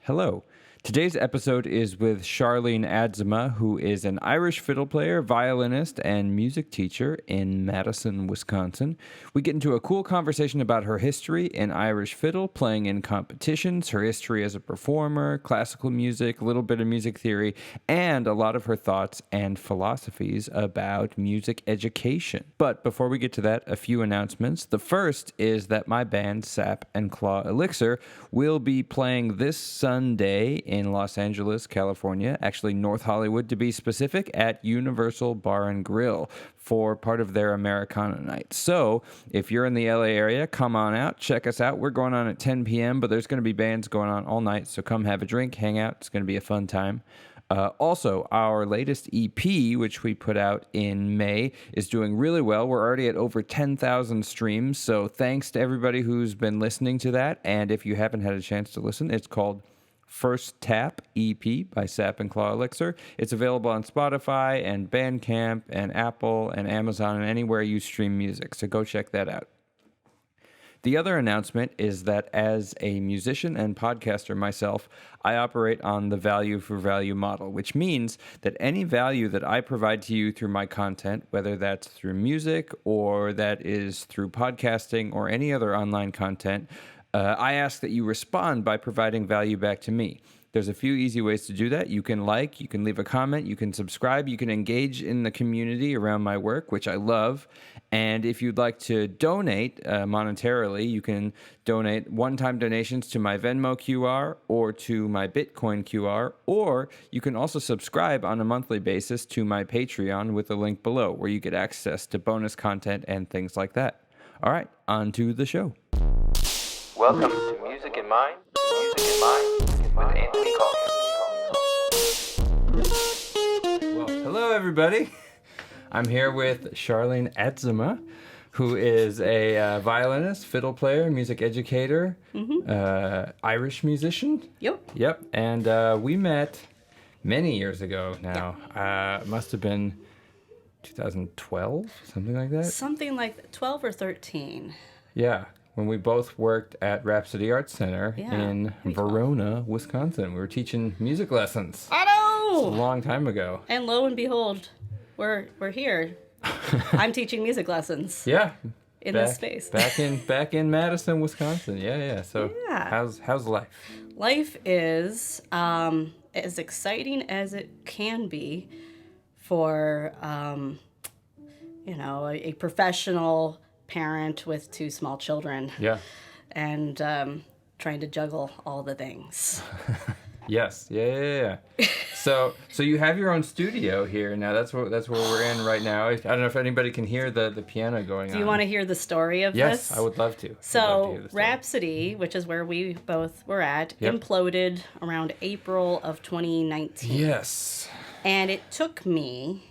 Hello. Today's episode is with Charlene Adzima, who is an Irish fiddle player, violinist, and music teacher in Madison, Wisconsin. We get into a cool conversation about her history in Irish fiddle, playing in competitions, her history as a performer, classical music, a little bit of music theory, and a lot of her thoughts and philosophies about music education. But before we get to that, a few announcements. The first is that my band, Sap and Claw Elixir, will be playing this Sunday in Los Angeles, California, actually North Hollywood to be specific, at Universal Bar and Grill for part of their Americana night. So if you're in the LA area, come on out, check us out. We're going on at 10 p.m., but there's going to be bands going on all night, so come have a drink, hang out. It's going to be a fun time. Also, our latest EP, which we put out in May, is doing really well. We're already at over 10,000 streams, so thanks to everybody who's been listening to that. And if you haven't had a chance to listen, it's called First Tap EP by Sap and Claw Elixir. It's available on Spotify and Bandcamp and Apple and Amazon and anywhere you stream music, so go check that out. The other announcement is that as a musician and podcaster myself, I operate on the value for value model, which means that any value that I provide to you through my content, whether that's through music or that is through podcasting or any other online content, I ask that you respond by providing value back to me. There's a few easy ways to do that. You can you can leave a comment, you can subscribe, you can engage in the community around my work, which I love. And if you'd like to donate monetarily, you can donate one-time donations to my Venmo QR or to my Bitcoin QR, or you can also subscribe on a monthly basis to my Patreon with the link below, where you get access to bonus content and things like that. All right, on to the show. Welcome to Music in Mind, with Anthony Calkin. Well, hello everybody. I'm here with Charlene Adzima, who is a violinist, fiddle player, music educator, Irish musician. Yep. And we met many years ago now. It must have been 2012, something like that? Something like 12 or 13. Yeah. When we both worked at Rhapsody Arts Center in Verona, Wisconsin. We were teaching music lessons. I know! It's a long time ago. And lo and behold, we're here. I'm teaching music lessons. Yeah. In this space. back in Madison, Wisconsin. Yeah. So how's life? Life is as exciting as it can be for a professional parent with two small children. Yeah. And trying to juggle all the things. Yes. Yeah. So you have your own studio here now. That's where we're in right now. I don't know if anybody can hear the piano going on. Do you want to hear the story of this? Yes, I would love to. So Rhapsody, which is where we both were at, imploded around April of 2019. Yes. And it took me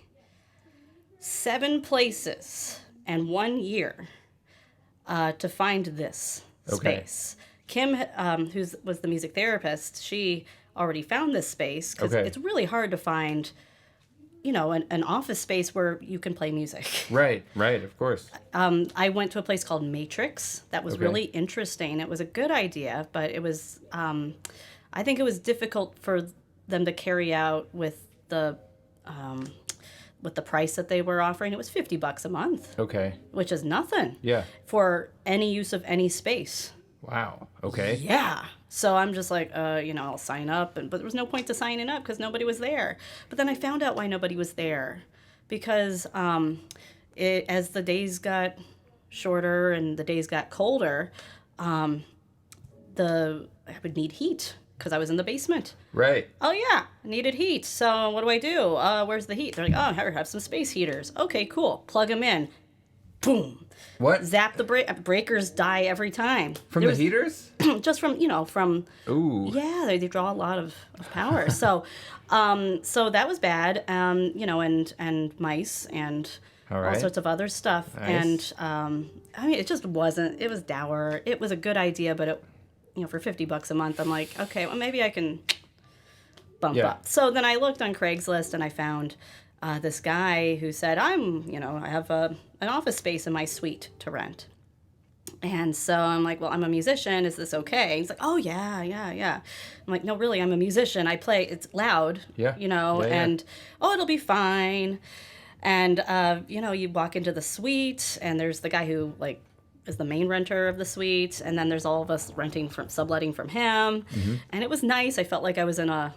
7 places and 1 year to find this space. Kim, who was the music therapist, she already found this space because it's really hard to find, an office space where you can play music. Right, of course. I went to a place called Matrix. That was really interesting. It was a good idea, but it was, I think it was difficult for them to carry out with the price that they were offering. It was $50 a month. Okay. Which is nothing. Yeah. For any use of any space. Wow. Okay. Yeah. So I'm just like, I'll sign up. But there was no point to signing up because nobody was there. But then I found out why nobody was there. Because as the days got shorter and the days got colder, I would need heat. Because I was in the basement. Right. Oh, yeah. I needed heat. So what do? Where's the heat? They're like, I have some space heaters. Okay, cool. Plug them in. Boom. What? Zap the breakers die every time. From the heaters? Just from. Ooh. Yeah, they draw a lot of power. So that was bad. And mice and all sorts of other stuff. Nice. And, it just wasn't. It was dour. It was a good idea, but it... for $50 a month, I'm like, okay, well, maybe I can bump up. So then I looked on Craigslist and I found this guy who said, I have an office space in my suite to rent. And so I'm like, well, I'm a musician. Is this okay? He's like, oh, yeah, yeah, yeah. I'm like, no, really, I'm a musician. I play. It's loud, Yeah. and, oh, it'll be fine. And, you walk into the suite, and there's the guy who, like, is the main renter of the suite. And then there's all of us subletting from him. And it was nice. I felt like I was in what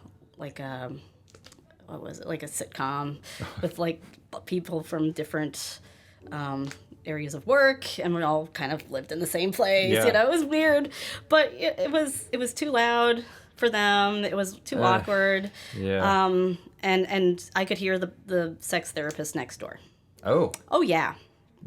was it, like a sitcom with, like, people from different areas of work, and we all kind of lived in the same place. Yeah. It was weird, but it was too loud for them. It was too awkward. Yeah. And I could hear the sex therapist next door. Oh, Yeah.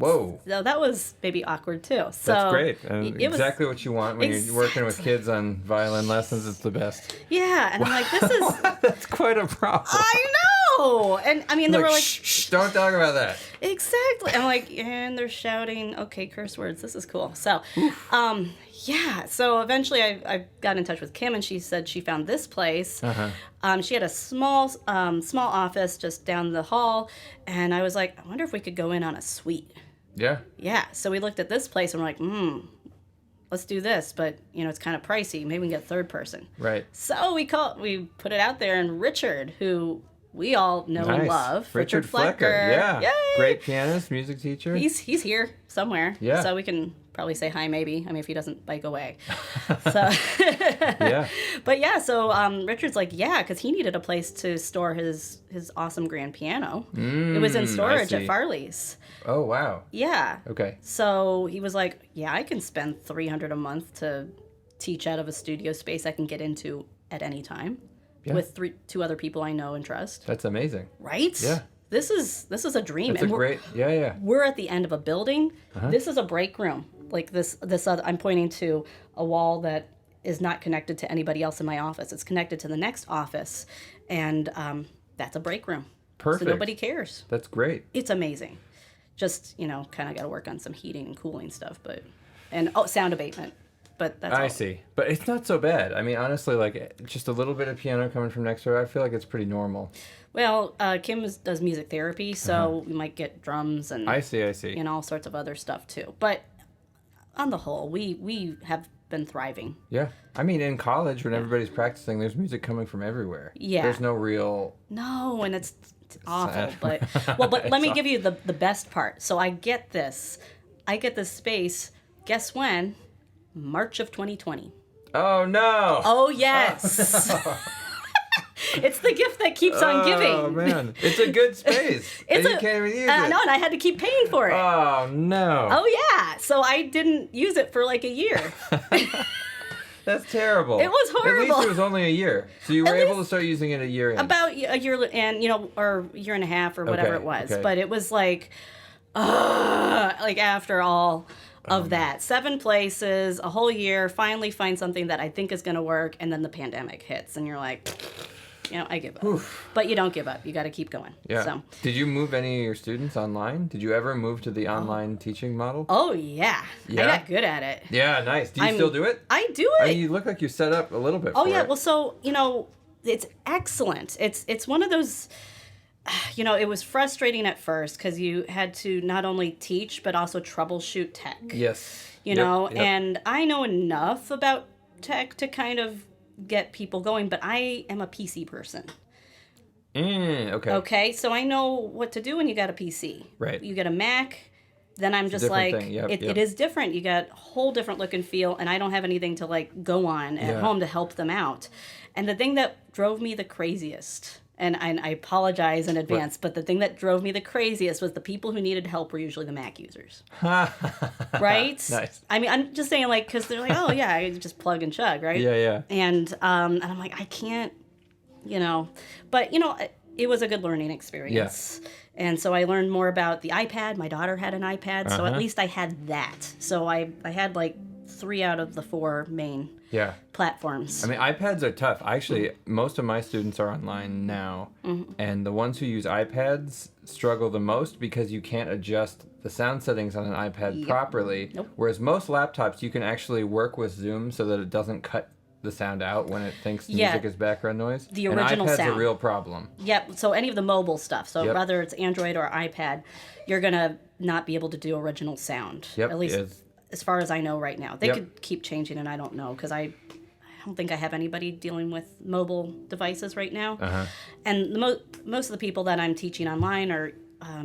whoa. So that was maybe awkward too. So That's great. And it exactly what you want when you're working with kids on violin lessons. It's the best. Yeah, and I'm like, this is. That's quite a problem. I know. And I mean, they were like, shh, don't talk about that. Exactly. I'm like, and they're shouting, okay, curse words. This is cool. So, yeah. So eventually I got in touch with Kim, and she said she found this place. She had a small office just down the hall, and I was like, I wonder if we could go in on a suite. Yeah. Yeah. So we looked at this place, and we're like, let's do this, but it's kind of pricey. Maybe we can get a third person. Right. So we put it out there, and Richard, who we all know and love, Richard Flecker. Yeah. Yay! Great pianist, music teacher. He's here somewhere. Yeah. So we can probably say hi, maybe. I mean, if he doesn't bike away. So. Yeah. But yeah, so Richard's like, yeah, because he needed a place to store his awesome grand piano. It was in storage at Farley's. Oh, wow. Yeah. Okay. So he was like, yeah, I can spend $300 a month to teach out of a studio space I can get into at any time. Yeah. With two other people I know and trust. That's amazing. Right? Yeah. This is a dream. It's yeah. We're at the end of a building. This is a break room. Like this other, I'm pointing to a wall that is not connected to anybody else in my office. It's connected to the next office, and that's a break room. Perfect. So nobody cares. That's great. It's amazing. Just kind of got to work on some heating and cooling stuff, and sound abatement. But that's all. I see. But it's not so bad. I mean, honestly, like, just a little bit of piano coming from next door, I feel like it's pretty normal. Well, Kim does music therapy, so we might get drums and I see. and all sorts of other stuff too. But on the whole, we have been thriving. Yeah. I mean, in college, when everybody's practicing, there's music coming from everywhere. Yeah. There's no real... No, and it's awful. Sad. But let me give you the best part. So I get this space. Guess when? March of 2020. Oh, no. Oh, yes. It's the gift that keeps on giving. Oh, man. It's a good space. You can't even use it. No, and I had to keep paying for it. Oh, no. Oh, yeah. So I didn't use it for like a year. That's terrible. It was horrible. At least it was only a year. So you were able to start using it a year in. About a year and, or a year and a half or whatever it was. Okay. But it was like after all of that. 7 places, a whole year, finally find something that I think is going to work, and then the pandemic hits, and you're like, I give up. Oof. But you don't give up. You got to keep going. Yeah. So. Did you move any of your students online? Did you ever move to the online teaching model? Oh, yeah. I got good at it. Yeah, nice. Do you still do it? I do it. I mean, you look like you set up a little bit for yeah. it. Well, so, it's excellent. It's one of those... it was frustrating at first because you had to not only teach but also troubleshoot tech. Yes. Yep. And I know enough about tech to kind of get people going, but I am a PC person. Okay. Okay, so I know what to do when you got a PC. Right. You get a Mac, then I'm just like, it is different. You got a whole different look and feel, and I don't have anything to like go on at home to help them out. And the thing that drove me the craziest, and I apologize in advance, but the thing that drove me the craziest was the people who needed help were usually the Mac users. Right? Nice. I mean, I'm just saying, like, because they're like, oh, yeah, I just plug and chug, right? Yeah. And I'm like, I can't, But, it was a good learning experience. Yeah. And so I learned more about the iPad. My daughter had an iPad, so at least I had that. So I had, like, 3 out of the 4 main platforms. I mean, iPads are tough. Actually, most of my students are online now, and the ones who use iPads struggle the most because you can't adjust the sound settings on an iPad properly. Nope. Whereas most laptops, you can actually work with Zoom so that it doesn't cut the sound out when it thinks music is background noise. The original and iPad's sound. a real problem. Yep. So any of the mobile stuff. So whether it's Android or iPad, you're going to not be able to do original sound. Yep. At least as far as I know right now. They Yep. could keep changing, and I don't know because I don't think I have anybody dealing with mobile devices right now. And most of the people that I'm teaching online are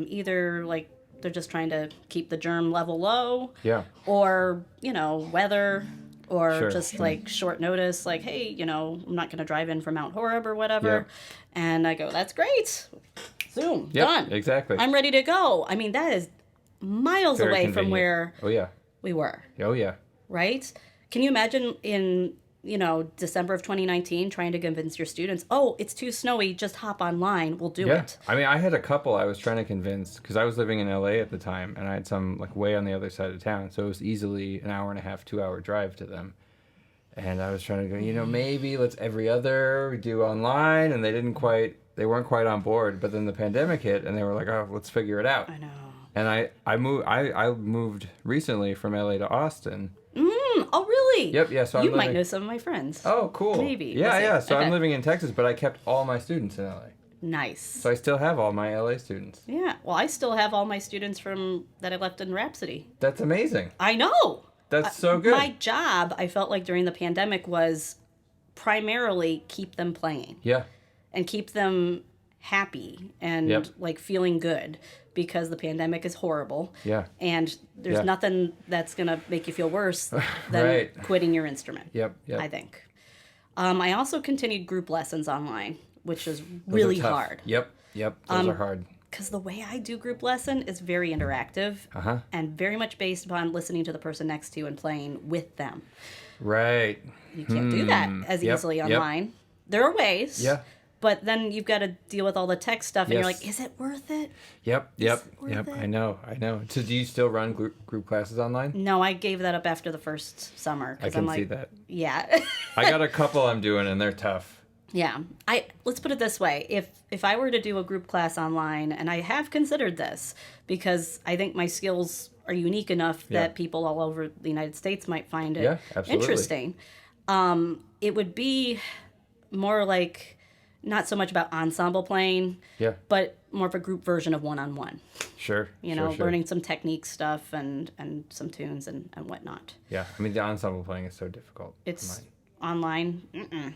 either like they're just trying to keep the germ level low, Yeah. or weather, or Sure, just sure. like short notice, like, hey, I'm not going to drive in from Mount Horeb or whatever. Yep. And I go, that's great. Zoom, Yep, done. exactly. I'm ready to go. I mean, that is miles Very away from convenient. where Oh, yeah. we were, Oh, yeah. right? Can you imagine in, December of 2019 trying to convince your students, oh, it's too snowy, just hop online, we'll do Yeah. it. I mean, I had a couple I was trying to convince because I was living in LA at the time and I had some like way on the other side of town. So it was easily an hour and a half, 2 hour drive to them. And I was trying to go, maybe let's every other do online. And they weren't quite on board. But then the pandemic hit and they were like, oh, let's figure it out. I know. And I moved recently from LA to Austin. Oh, really? Yep, yeah. So You I'm might living... know some of my friends. Oh, cool. Maybe. Yeah, We'll see. yeah. So Okay. I'm living in Texas, but I kept all my students in LA. Nice. So I still have all my LA students. Yeah. Well, I still have all my students from that I left in Rhapsody. That's amazing. I know. That's so good. My job, I felt like during the pandemic, was primarily keep them playing Yeah. and keep them happy and Yep. like feeling good, because the pandemic is horrible. Yeah. And there's Yeah. nothing that's going to make you feel worse than Right. quitting your instrument. Yep. Yep. I think. I also continued group lessons online, which is Those really are tough. hard. Yep. Yep. Those are hard. Because the way I do group lesson is very interactive and very much based upon listening to the person next to you and playing with them. Right. You can't do that as Yep, easily yep. online. There are ways. Yeah. But then you've got to deal with all the tech stuff, and you're Yes. like, is it worth it? Yep. Yep. worth Yep. it? I know. So do you still run group classes online? No, I gave that up after the first summer. 'Cause I can I'm like, see that. Yeah. I got a couple I'm doing, and they're tough. Yeah. Let's put it this way. If I were to do a group class online, and I have considered this because I think my skills are unique enough Yeah. that people all over the United States might find it Yeah, absolutely. interesting. It would be more like not so much about ensemble playing, Yeah. but more of a group version of one-on-one. Sure. Sure. Sure. Learning some technique stuff and some tunes and whatnot. Yeah. I mean, the ensemble playing is so difficult. It's online. online.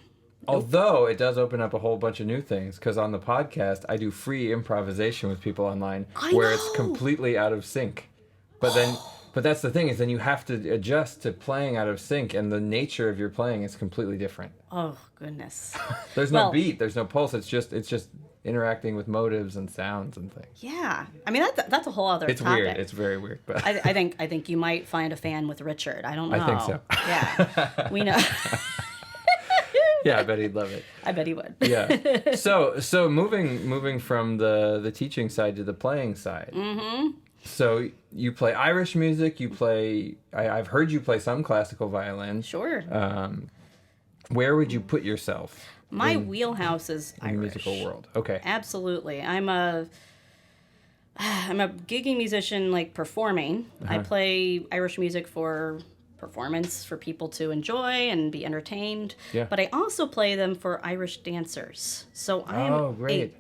Although it does open up a whole bunch of new things, because on the podcast I do free improvisation with people online where it's know! completely out of sync. But that's the thing, is then you have to adjust to playing out of sync, and the nature of your playing is completely different. Oh, goodness. There's no Well- beat, there's no pulse. It's just interacting with motives and sounds and things. Yeah. I mean, that's a whole other It's topic. weird. It's very weird, but I think you might find a fan with Richard. I don't know. I think so. Yeah. We know. yeah, I bet he'd love it. I bet he would. Yeah. So moving from the teaching side to the playing side. Mm-hmm. So you play Irish music. You play. I've heard you play some classical violin. Sure. Where would you put yourself My wheelhouse is in the Irish. musical world? Okay. Absolutely. I'm a gigging musician, like performing. I play Irish music for performance, for people to enjoy and be entertained. Yeah. But I also play them for Irish dancers. So I am Oh, great.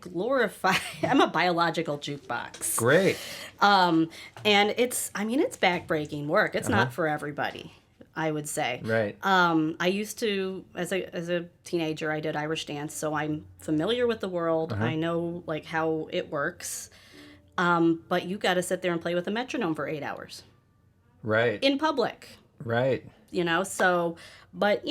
I'm a biological jukebox. Great. And it's backbreaking work. It's not for everybody, I would say. Right. I used to, as a teenager, I did Irish dance, so I'm familiar with the world. I know like how it works. But you got to sit there and play with a metronome for 8 hours Right. in public. Right. So, but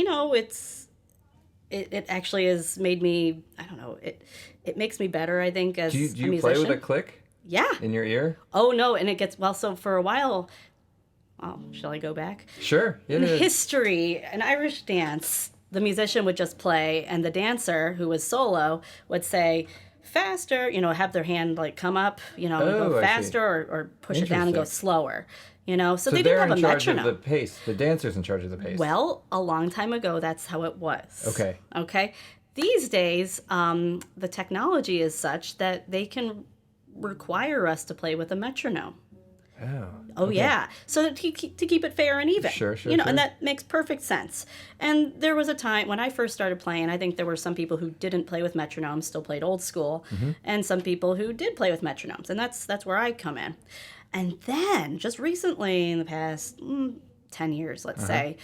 it actually has made me, I don't know, it makes me better, I think, as Do a you musician. play with a click Yeah. in your ear? Oh no, and it gets, well, so for a while, shall I go back? Sure. Yeah. In history, an Irish dance, the musician would just play, and the dancer, who was solo, would say, faster, have their hand like come up, Oh, go I see. faster or push it down and go Interesting. slower, so So they they're didn't have in a charge metronome. of the pace. The dancer's in charge of the pace. Well, a long time ago, that's how it was. Okay. Okay. These days, the technology is such that they can require us to play with a metronome. Oh. Oh, yeah. So to keep it fair and even. Sure, And sure. that makes perfect sense. And there was a time when I first started playing, I think there were some people who didn't play with metronomes, still played old school, and some people who did play with metronomes. And that's where I come in. And then, just recently, in the past 10 years, let's say,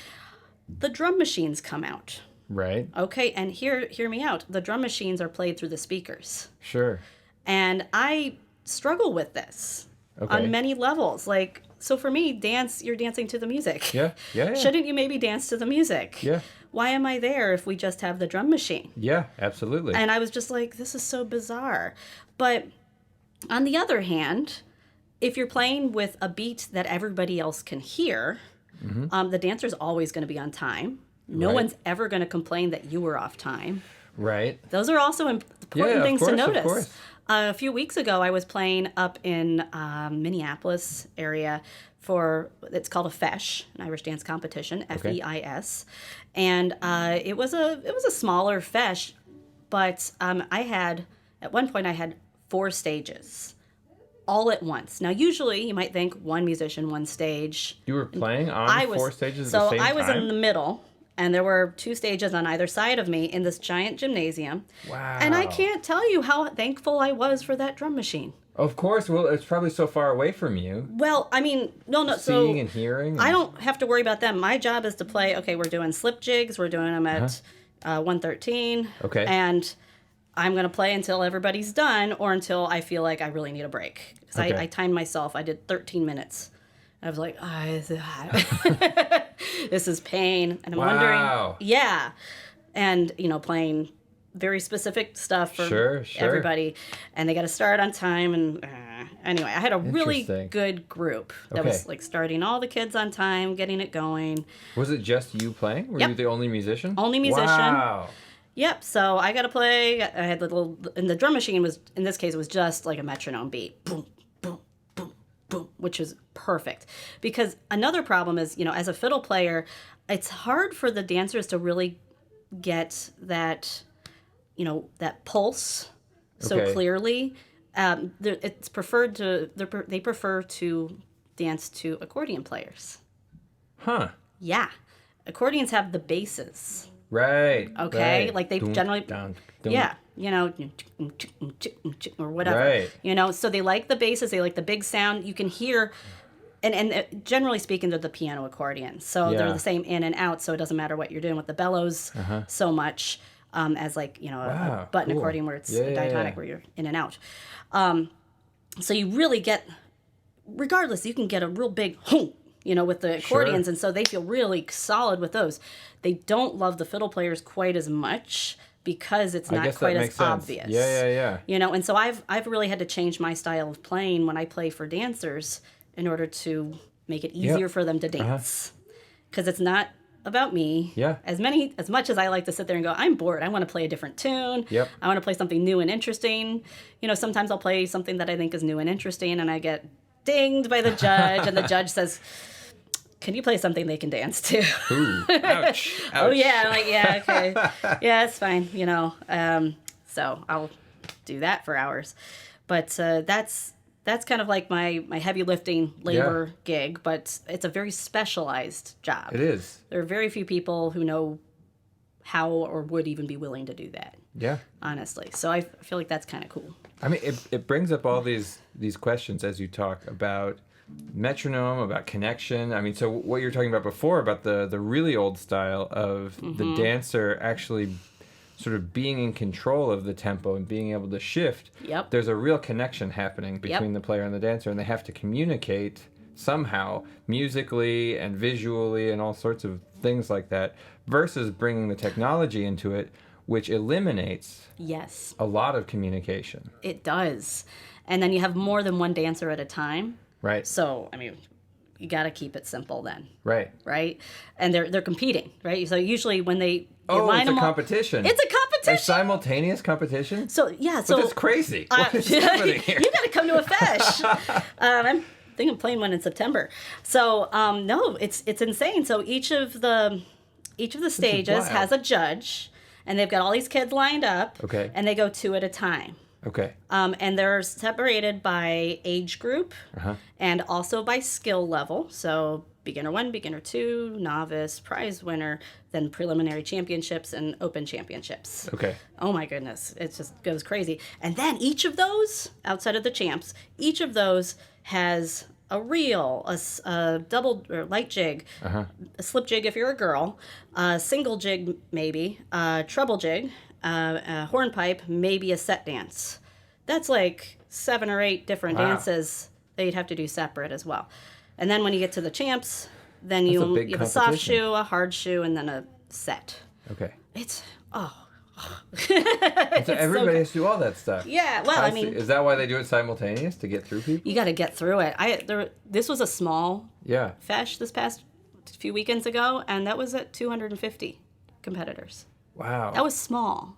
the drum machines come out. Right. Okay, and hear me out. The drum machines are played through the speakers. Sure. And I struggle with this on many levels. Like, so for me, you're dancing to the music. Yeah. Shouldn't you maybe dance to the music? Yeah. Why am I there if we just have the drum machine? Yeah, absolutely. And I was just like, this is so bizarre. But on the other hand, if you're playing with a beat that everybody else can hear, the dancer's always going to be on time. No one's ever going to complain that you were off time. Right. Those are also important things to notice. Of course. A few weeks ago, I was playing up in Minneapolis area it's called a fesh, an Irish dance competition, FEIS, and it was a smaller fesh, but at one point I had 4 stages, all at once. Now, usually you might think one musician, one stage. You were playing on 4 stages at the same time? So I was in the middle. And there were 2 stages on either side of me in this giant gymnasium. Wow. And I can't tell you how thankful I was for that drum machine. Of course. Well, it's probably so far away from you. Well, I mean, no. Seeing and hearing. I don't have to worry about them. My job is to play, okay, we're doing slip jigs. We're doing them at 113. Okay. And I'm going to play until everybody's done or until I feel like I really need a break. Because I timed myself. I did 13 minutes. I was like, this is pain. And I'm wondering, and, playing very specific stuff for everybody. And they got to start on time. And anyway, I had a really good group that was like starting all the kids on time, getting it going. Was it just you playing? Were you the only musician? Only musician. Wow. Yep. So I got to play. I had and the drum machine was, in this case, it was just like a metronome beat. Boom, boom, boom, boom, which is perfect. Because another problem is, as a fiddle player, it's hard for the dancers to really get that, that pulse so clearly. It's preferred they prefer to dance to accordion players. Huh. Yeah. Accordions have the basses. Right. Okay. Right. Like they generally, yeah, or whatever. Right. So they like the basses. They like the big sound. You can hear, and generally speaking, they're the piano accordion. So they're the same in and out. So it doesn't matter what you're doing with the bellows so much as like, a button accordion where it's a diatonic where you're in and out. So you really get, regardless, you can get a real big with the accordions, and so they feel really solid with those. They don't love the fiddle players quite as much because it's not quite as obvious. Yeah. And so I've really had to change my style of playing when I play for dancers in order to make it easier for them to dance. Because it's not about me. Yeah. As much as I like to sit there and go, I'm bored. I want to play a different tune. Yep. I want to play something new and interesting. Sometimes I'll play something that I think is new and interesting, and I get dinged by the judge, and the judge says, can you play something they can dance to? Ooh, ouch. Oh, yeah. I'm like, yeah, okay. Yeah, it's fine, So I'll do that for hours. But that's kind of like my heavy lifting labor gig, but it's a very specialized job. It is. There are very few people who know how or would even be willing to do that. Yeah. Honestly. So I feel like that's kind of cool. I mean, it brings up all these questions as you talk about metronome, about connection. I mean, so what you're talking about before, about the really old style of the dancer actually sort of being in control of the tempo and being able to shift. Yep. There's a real connection happening between the player and the dancer, and they have to communicate somehow, musically and visually and all sorts of things like that, versus bringing the technology into it, which eliminates a lot of communication. It does. And then you have more than one dancer at a time. Right. So, I mean, you got to keep it simple then. Right. Right? And they're competing, right? So usually when they it's line them a competition. It's a competition. A simultaneous competition? So, yeah. But that's crazy. What is happening here? You got to come to a fesh. I'm thinking of playing one in September. So, no, it's insane. So each of the stages has a judge, and they've got all these kids lined up. Okay. And they go 2 at a time. Okay. And they're separated by age group and also by skill level. So beginner 1, beginner 2, novice, prize winner, then preliminary championships and open championships. Okay. Oh my goodness. It just goes crazy. And then each of those, outside of the champs, each of those has a reel, a double or light jig, a slip jig if you're a girl, a single jig maybe, a treble jig, a hornpipe, maybe a set dance. That's like 7 or 8 different dances that you'd have to do separate as well. And then when you get to the champs, then you have a soft shoe, a hard shoe, and then a set. Okay. It's So everybody has to do all that stuff. Yeah, well, I mean, is that why they do it simultaneous, to get through people? you got to get through it. This was a small fesh this past few weekends ago, and that was at 250 competitors. Wow. That was small.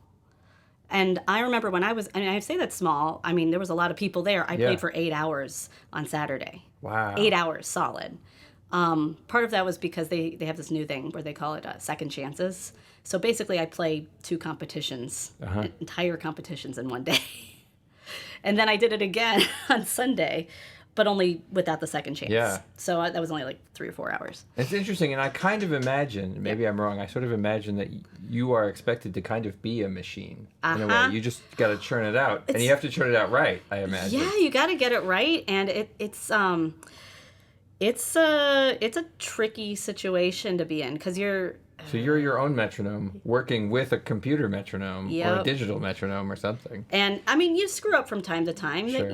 And I remember when I say that's small, I mean, there was a lot of people there. I played for 8 hours on Saturday. Wow. 8 hours solid. Part of that was because they have this new thing where they call it second chances. So basically I play 2 competitions, entire competitions in one day. And then I did it again on Sunday, but only without the second chance. Yeah. So that was only like 3 or 4 hours. It's interesting, and I kind of imagine, maybe I'm wrong, I sort of imagine that you are expected to kind of be a machine in a way. You just got to churn it out, and you have to churn it out right, I imagine. Yeah, you got to get it right, and it's a tricky situation to be in because you're... So you're your own metronome, working with a computer metronome or a digital metronome or something. And I mean, you screw up from time to time. Sure.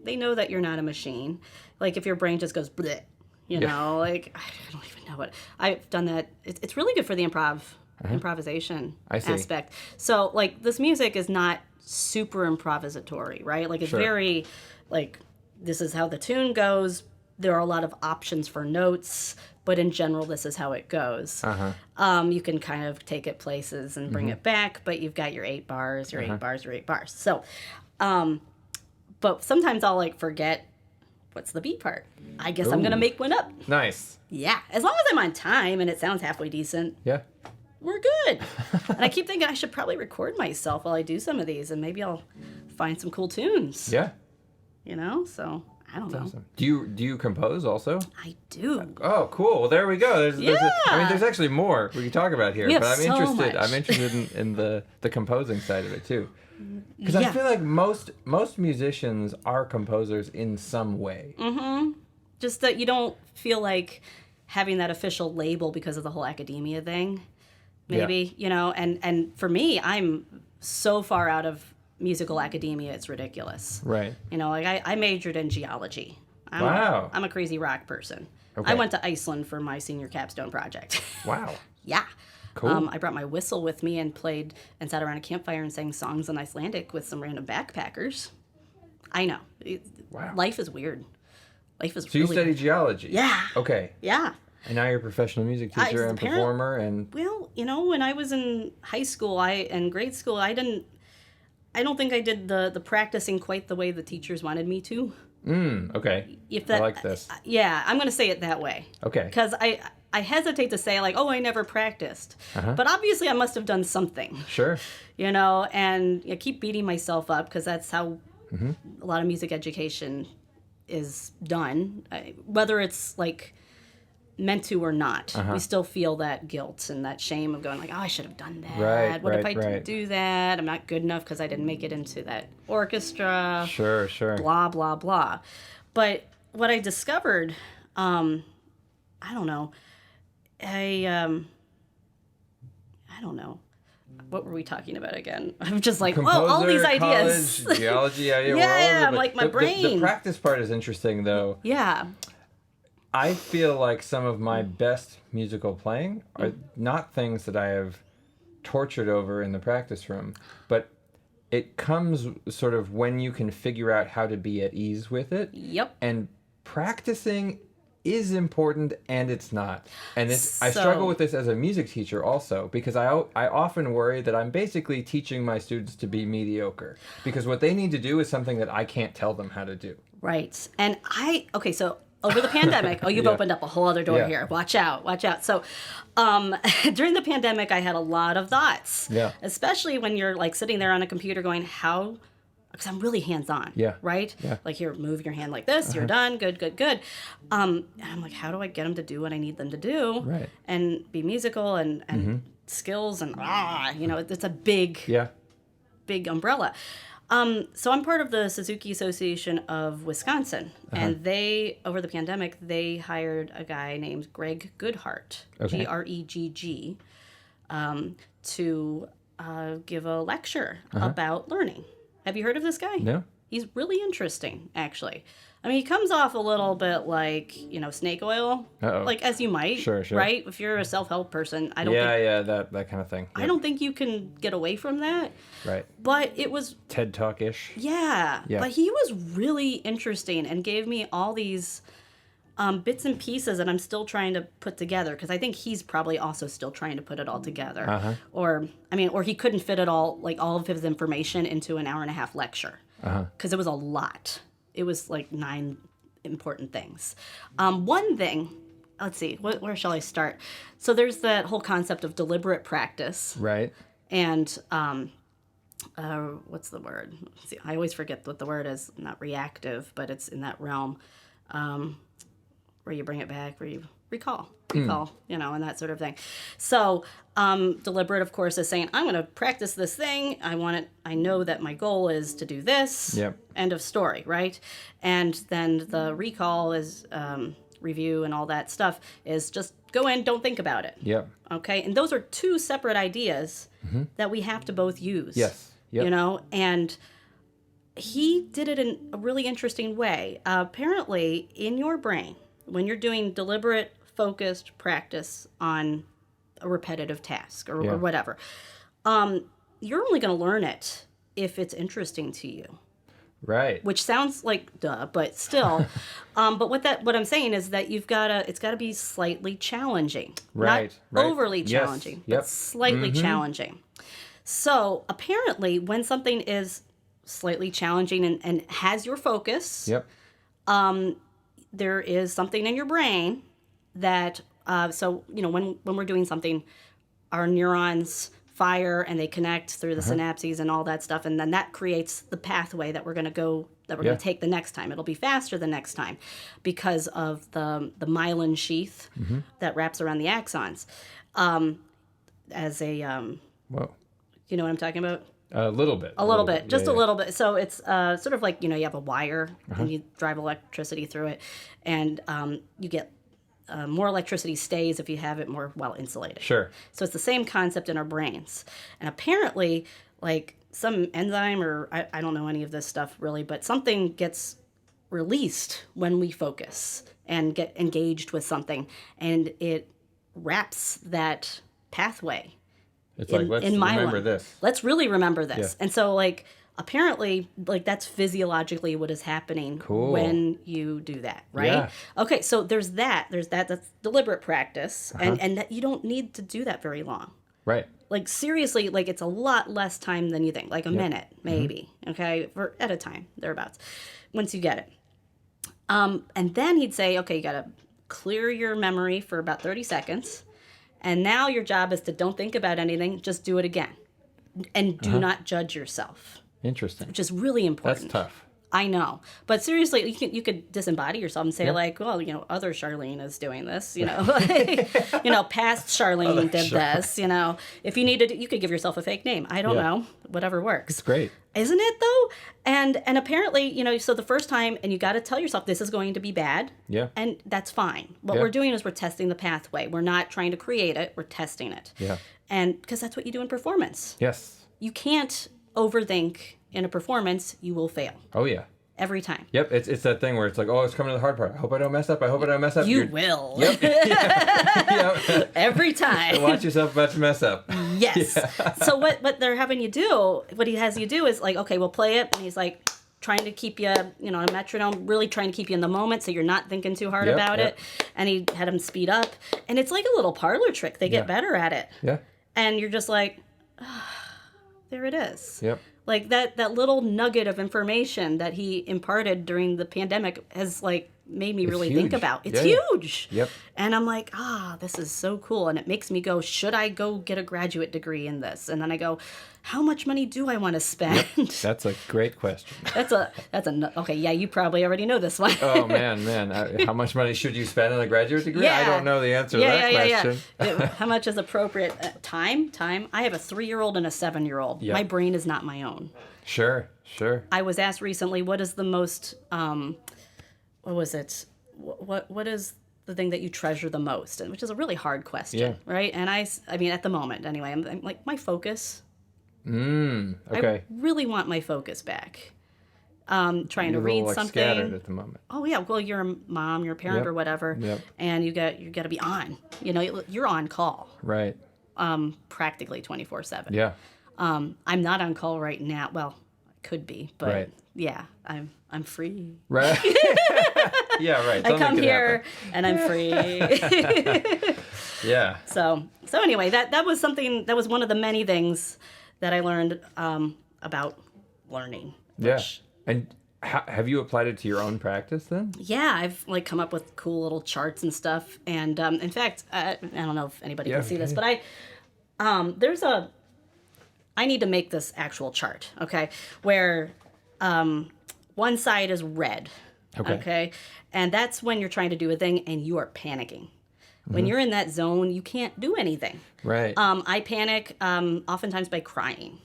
They know that you're not a machine. Like if your brain just goes bleh, like I don't even know what. I've done that. It's really good for the improvisation aspect. So like this music is not super improvisatory, right? Like it's very like this is how the tune goes. There are a lot of options for notes, but in general, this is how it goes. You can kind of take it places and bring it back, but you've got your 8 bars, your 8 bars, your 8 bars. So, but sometimes I'll like forget what's the beat part. I guess I'm going to make one up. Nice. Yeah. As long as I'm on time and it sounds halfway decent. Yeah. We're good. And I keep thinking I should probably record myself while I do some of these and maybe I'll find some cool tunes. Yeah. So... I don't know. Awesome. Do you compose also? I do. Oh, cool. Well, there we go. There's actually more we can talk about here, but I'm interested. I'm interested in the composing side of it too, because I feel like most musicians are composers in some way. Mm-hmm. Just that you don't feel like having that official label because of the whole academia thing. Maybe and for me, I'm so far out of musical academia, it's ridiculous. Right. Like I majored in geology. I'm a crazy rock person. Okay. I went to Iceland for my senior capstone project. Wow. Yeah. Cool. I brought my whistle with me and played and sat around a campfire and sang songs in Icelandic with some random backpackers. I know. Wow. Life is weird. Life is So you studied geology? Yeah. Okay. Yeah. And now you're a professional music teacher and performer and... Well, when I was in high school and grade school, I don't think I did the practicing quite the way the teachers wanted me to. Okay. I like this. Yeah, I'm going to say it that way. Okay. Because I hesitate to say, like, I never practiced. But obviously I must have done something. Sure. And I keep beating myself up because that's how a lot of music education is done. Whether it's, like... meant to or not, we still feel that guilt and that shame of going like, I should have done that. Right, what if I didn't do that? I'm not good enough because I didn't make it into that orchestra. Sure. Blah, blah, blah. But what I discovered, I don't know. I don't know. What were we talking about again? I'm just like, all these ideas. College, geology, yeah, I'm like, my brain. The practice part is interesting, though. Yeah. I feel like some of my best musical playing are not things that I have tortured over in the practice room, but it comes sort of when you can figure out how to be at ease with it. Yep. And practicing is important and it's not. And I struggle with this as a music teacher also, because I often worry that I'm basically teaching my students to be mediocre, because what they need to do is something that I can't tell them how to do. Right. And so over the pandemic, you've opened up a whole other door here. Watch out. So during the pandemic, I had a lot of thoughts. Yeah. Especially when you're like sitting there on a computer going, because I'm really hands-on. Yeah. Right? Yeah. Like here, move your hand like this. You're done. Good. And I'm like, how do I get them to do what I need them to do? Right. And be musical and skills and it's a big umbrella. So I'm part of the Suzuki Association of Wisconsin, and they, over the pandemic, they hired a guy named Greg Goodhart, Okay. Gregg, to give a lecture about learning. Have you heard of this guy? No. He's really interesting, actually. I mean, he comes off a little bit like, snake oil, Uh-oh. like as you might, Sure. right? If you're a self-help person, I don't think Yeah, that kind of thing. I don't think you can get away from that. Right. But it was TED Talk-ish. Yeah. Yeah. But he was really interesting and gave me all these bits and pieces that I'm still trying to put together, because I think he's probably also still trying to put it all together. Or he couldn't fit it all, like all of his information into an hour-and-a-half lecture, because it was a lot. It was like 9 important things. One thing, let's see, where shall I start? So there's that whole concept of deliberate practice. Right. And what's the word? See, I always forget what the word is. Not reactive, but it's in that realm where you bring it back, where you recall, and that sort of thing. So deliberate, of course, is saying, I'm going to practice this thing. I know that my goal is to do this. Yep. End of story, right? And then the recall is review and all that stuff is just go in, don't think about it. Yep. Okay, and those are 2 separate ideas that we have to both use. Yes. Yep. And he did it in a really interesting way. Apparently, in your brain, when you're doing deliberate, focused practice on a repetitive task or whatever, you're only going to learn it if it's interesting to you. Right. Which sounds like duh, but still. But what I'm saying is that it's got to be slightly challenging. Right. Not overly challenging, Yep. but slightly challenging. So apparently, when something is slightly challenging and has your focus, Yep. there is something in your brain that, when we're doing something, our neurons fire and they connect through the synapses and all that stuff, and then that creates the pathway that we're going to take the next time. It'll be faster the next time because of the myelin sheath that wraps around the axons. Whoa. You know what I'm talking about? A little bit. A little bit. Just Yeah, a little bit. So it's sort of like, you have a wire and you drive electricity through it, and you get more electricity stays if you have it more well insulated. Sure. So it's the same concept in our brains. And apparently, like some enzyme, or I don't know any of this stuff really, but something gets released when we focus and get engaged with something, and it wraps that pathway. It's like, let's remember this. Let's really remember this. Yeah. And so, apparently, that's physiologically what is happening when you do that, right? Yeah. Okay, so there's that. That's deliberate practice, and that you don't need to do that very long. Right. Seriously, it's a lot less time than you think, like a minute, maybe, okay, at a time, thereabouts, once you get it. And then he'd say, okay, you got to clear your memory for about 30 seconds. And now your job is to don't think about anything, just do it again. And do not judge yourself. Interesting. Which is really important. That's tough. I know. But seriously, you could disembody yourself and say well, other Charlene is doing this, past Charlene did this, If you needed, you could give yourself a fake name. I don't know. Whatever works. It's great. Isn't it though? And apparently, so the first time, and you got to tell yourself this is going to be bad. Yeah. And that's fine. What we're doing is we're testing the pathway. We're not trying to create it. We're testing it. Yeah. And because that's what you do in performance. Yes. You can't overthink in a performance. You will fail. Oh yeah. Every time. Yep, it's that thing where it's like, oh, it's coming to the hard part. I hope I don't mess up. You will. Yep. Yep. Every time. Watch yourself about to mess up. Yes. Yeah. So what they're having you do, what he has you do is like, okay, we'll play it. And he's like trying to keep you, a metronome, really trying to keep you in the moment so you're not thinking too hard about it. And he had him speed up. And it's like a little parlor trick. They get better at it. Yeah. And you're just like, there it is. Yep. Like that little nugget of information that he imparted during the pandemic has made me really huge. think about. It's Yeah. huge. Yep. And I'm like, this is so cool. And it makes me go, should I go get a graduate degree in this? And then I go, how much money do I want to spend? That's a great question. Okay, yeah, you probably already know this one. Oh, man. How much money should you spend on a graduate degree? Yeah. I don't know the answer to that question. How much is appropriate? Time. I have a 3-year-old and a 7-year-old. Yep. My brain is not my own. Sure. I was asked recently, what is the most, what was it? What is the thing that you treasure the most? And which is a really hard question, right? And I mean, at the moment, anyway, I'm like, my focus. Okay. I really want my focus back. Trying to read something. Scattered at the moment. Oh yeah, well, you're a mom, you're a parent, or whatever, and you got to be on. You know, you're on call. Right. Practically 24/7. Yeah. I'm not on call right now. Well, I could be, but yeah, I'm free. Right. Yeah, right. I come here and I'm free. Yeah. So anyway, that was something, that was one of the many things that I learned about learning. Yeah. And have you applied it to your own practice then? Yeah, I've like come up with cool little charts and stuff. And in fact, I don't know if anybody can see this, but I need to make this actual chart, okay, where one side is red, okay, and that's when you're trying to do a thing and you are panicking. When you're in that zone, you can't do anything. Right. I panic oftentimes by crying.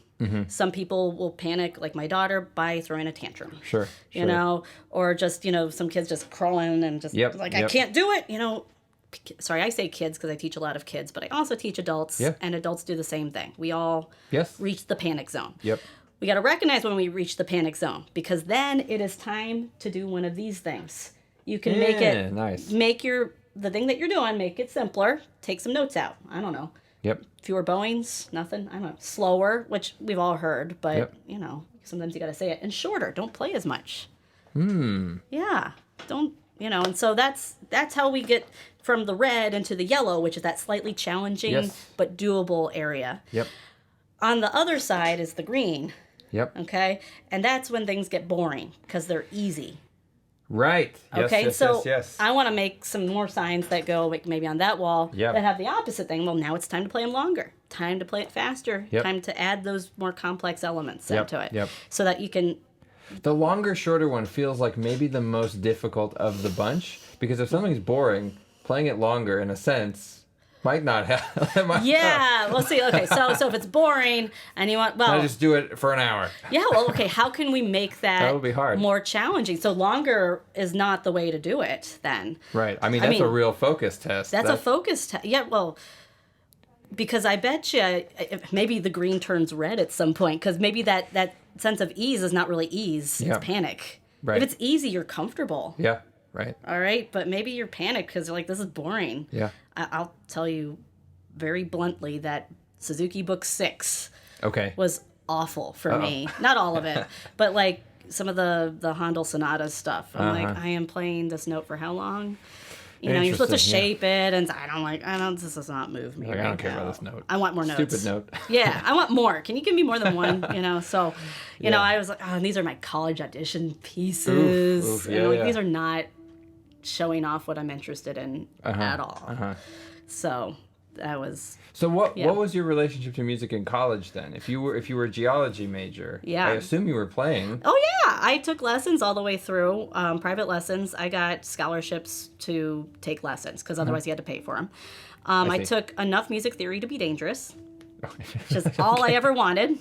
Some people will panic, like my daughter, by throwing a tantrum. Sure. You know, or just, some kids just crawling and just I can't do it, Sorry, I say kids because I teach a lot of kids, but I also teach adults, and adults do the same thing. We all reach the panic zone. Yep. We got to recognize when we reach the panic zone, because then it is time to do one of these things. You can make it, make the thing that you're doing, make it simpler. Take some notes out. I don't know. Yep. Fewer bowings, nothing. I don't know. Slower, which we've all heard, but sometimes you got to say it. And shorter. Don't play as much. Yeah. Don't. And so that's how we get from the red into the yellow, which is that slightly challenging but doable area. Yep. On the other side is the green. Yep. Okay? And that's when things get boring because they're easy. Right. Yes, okay, yes. I want to make some more signs that go like maybe on that wall that have the opposite thing. Well, now it's time to play them longer. Time to play it faster. Time to add those more complex elements into it. Yep. So that you can... The longer, shorter one feels like maybe the most difficult of the bunch, because if something's boring, playing it longer, in a sense, might not help. Well, see, okay, so if it's boring and you want, I just do it for an hour. Yeah, well, okay, how can we make that would be hard. More challenging? So longer is not the way to do it then. Right. I mean, that's a real focus test. That's a focus test. Yeah, well, because I bet you maybe the green turns red at some point, because maybe that sense of ease is not really ease, it's panic. Right. If it's easy, you're comfortable. Yeah, right. All right, but maybe you're panicked because you're like, this is boring. Yeah. I'll tell you very bluntly that Suzuki Book 6 was awful for me. Not all of it, but like some of the Handel Sonata stuff. I'm like, I am playing this note for how long? You're supposed to shape it, and this does not move me. I don't care about this note. I want more notes. Stupid note. Yeah, I want more. Can you give me more than one? So, I was like, these are my college audition pieces. These are not showing off what I'm interested in at all. So that was. So what was your relationship to music in college then? If you were a geology major, I assume you were playing. Oh yeah, I took lessons all the way through, private lessons. I got scholarships to take lessons because otherwise you had to pay for them. I took enough music theory to be dangerous, which is all I ever wanted,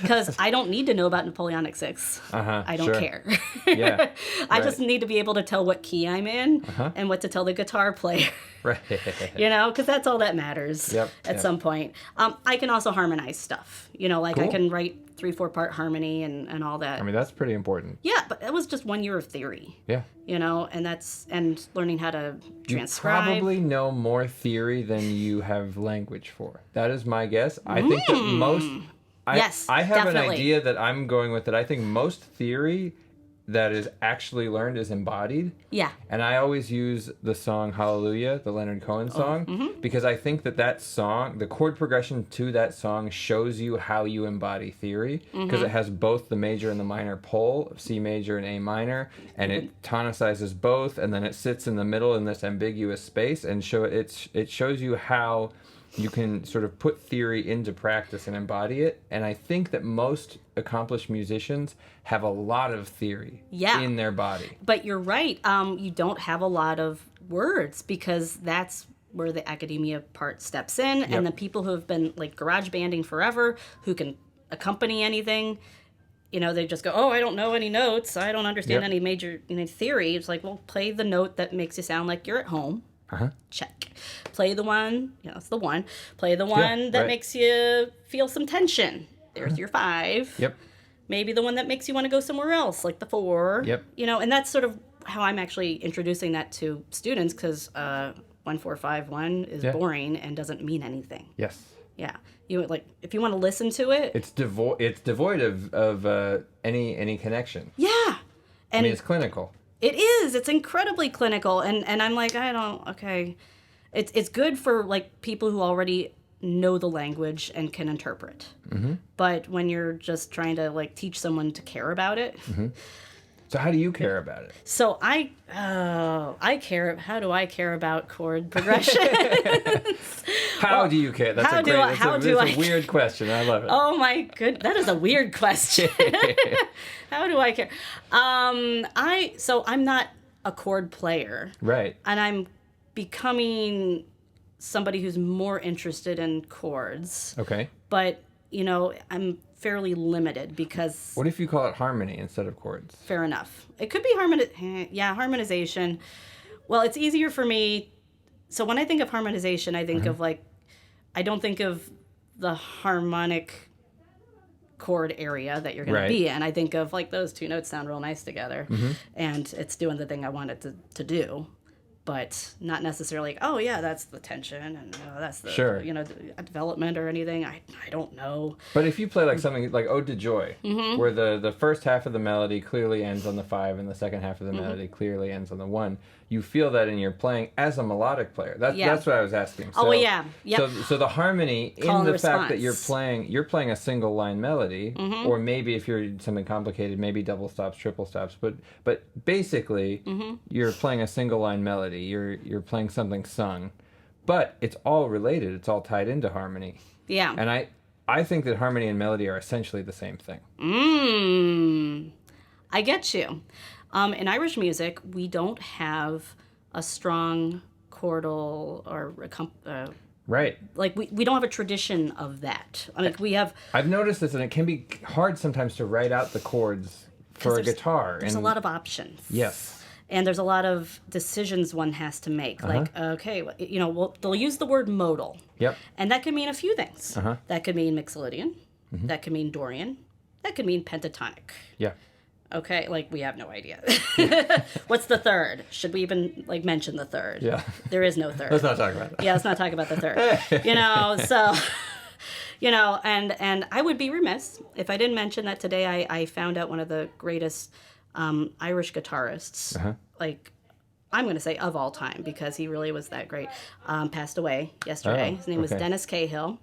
because I don't need to know about Napoleonic Six. I don't care. I just need to be able to tell what key I'm in and what to tell the guitar player. Right. Because that's all that matters at some point. I can also harmonize stuff. I can write 3-4 part harmony and all that. I mean, that's pretty important. Yeah, but that was just 1 year of theory. Yeah. And learning how to transcribe. You probably know more theory than you have language for. That is my guess. I think that most... I have definitely. an idea that I'm going with, that I think most theory that is actually learned is embodied. Yeah. And I always use the song Hallelujah, the Leonard Cohen song, because I think that song, the chord progression to that song shows you how you embody theory, because it has both the major and the minor pole of C major and A minor, and it tonicizes both, and then it sits in the middle in this ambiguous space, and it shows you how you can sort of put theory into practice and embody it. And I think that most accomplished musicians have a lot of theory in their body. But you're right. You don't have a lot of words, because that's where the academia part steps in. And the people who have been like garage banding forever, who can accompany anything, they just go, oh, I don't know any notes. I don't understand any major theory. It's like, well, play the note that makes you sound like you're at home. Check. Play the one, it's the one. Play the one that makes you feel some tension. There's your 5. Yep. Maybe the one that makes you want to go somewhere else, like the 4. Yep. And that's sort of how I'm actually introducing that to students, because 1 4 5 1 is boring and doesn't mean anything. Yes. Yeah. If you want to listen to it, it's devoid of any connection. Yeah. And I mean, it's clinical. It is. It's incredibly clinical, and I'm like, okay. It's good for like people who already know the language and can interpret. But when you're just trying to like teach someone to care about it. So how do you care about it? So I care. How do I care about chord progression? How do you care? That's a weird question. I love it. Oh my goodness, that is a weird question. How do I care? I'm not a chord player, right? And I'm becoming somebody who's more interested in chords. Okay. But I'm fairly limited, because... What if you call it harmony instead of chords? Fair enough. It could be harmonization. Well, it's easier for me. So when I think of harmonization, I think of I don't think of the harmonic chord area that you're going to be in. I think of like those 2 notes sound real nice together, and it's doing the thing I want it to do. But not necessarily, oh yeah, that's the tension, and that's the development or anything. I don't know. But if you play like something like Ode to Joy, where the first half of the melody clearly ends on the 5 and the second half of the melody clearly ends on the 1, you feel that in your playing as a melodic player. That's what I was asking. So, So the harmony in the fact that you're playing a single line melody, or maybe if you're something complicated, maybe double stops, triple stops, but basically you're playing a single line melody. You're playing something sung, but it's all related. It's all tied into harmony. Yeah. And I think that harmony and melody are essentially the same thing. I get you. In Irish music, we don't have a strong chordal or right. Like we don't have a tradition of that. I mean, we have. I've noticed this, and it can be hard sometimes to write out the chords for a guitar. There's a lot of options. Yes. And there's a lot of decisions one has to make. Like, okay, they'll use the word modal. Yep. And that could mean a few things. That could mean Mixolydian. That could mean Dorian. That could mean pentatonic. Yeah. Okay, we have no idea. What's the third? Should we even mention the third? Yeah. There is no third. Let's not talk about that. Yeah, let's not talk about the third. So and I would be remiss if I didn't mention that today I found out one of the greatest Irish guitarists, I'm going to say of all time, because he really was that great, passed away yesterday. His name was Dennis Cahill.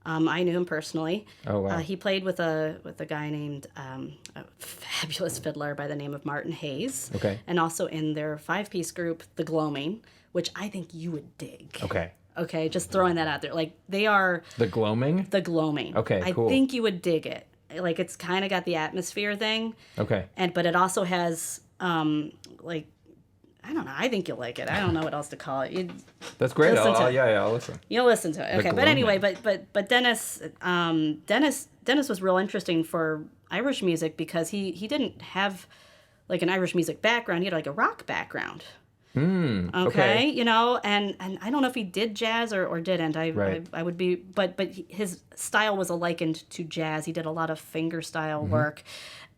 I knew him personally. Oh, wow. He played with a guy named a fabulous fiddler by the name of Martin Hayes. Okay. And also in their 5-piece group, The Gloaming, which I think you would dig. Okay. Okay, just throwing that out there. They are... The Gloaming? The Gloaming. Okay, cool. I think you would dig it. It's kind of got the atmosphere thing. Okay. But it also has, I don't know. I think you'll like it. I don't know what else to call it. That's great. I'll listen. You'll listen to it. Okay. But anyway, but Dennis was real interesting for Irish music, because he didn't have an Irish music background. He had a rock background. Okay. And I don't know if he did jazz or didn't. I would be, but his style was likened to jazz. He did a lot of finger style work.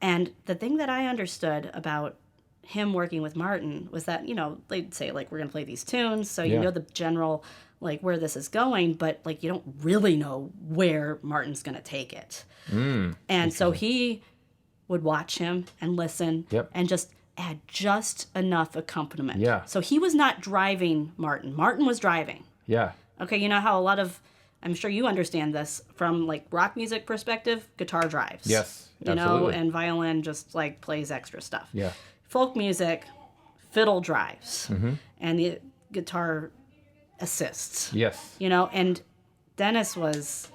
And the thing that I understood about him working with Martin was that, they'd say we're going to play these tunes. So you know the general, where this is going, but you don't really know where Martin's going to take it. And so he would watch him and listen Yep. and just add just enough accompaniment. Yeah. So he was not driving Martin. Martin was driving. Yeah. Okay, you know how a lot of, I'm sure you understand this, from like rock music perspective, guitar drives. Yes, You know, absolutely. and violin just like plays extra stuff. Yeah. Folk music, fiddle drives. Mm-hmm. And the guitar assists. Yes. You know, and Dennis was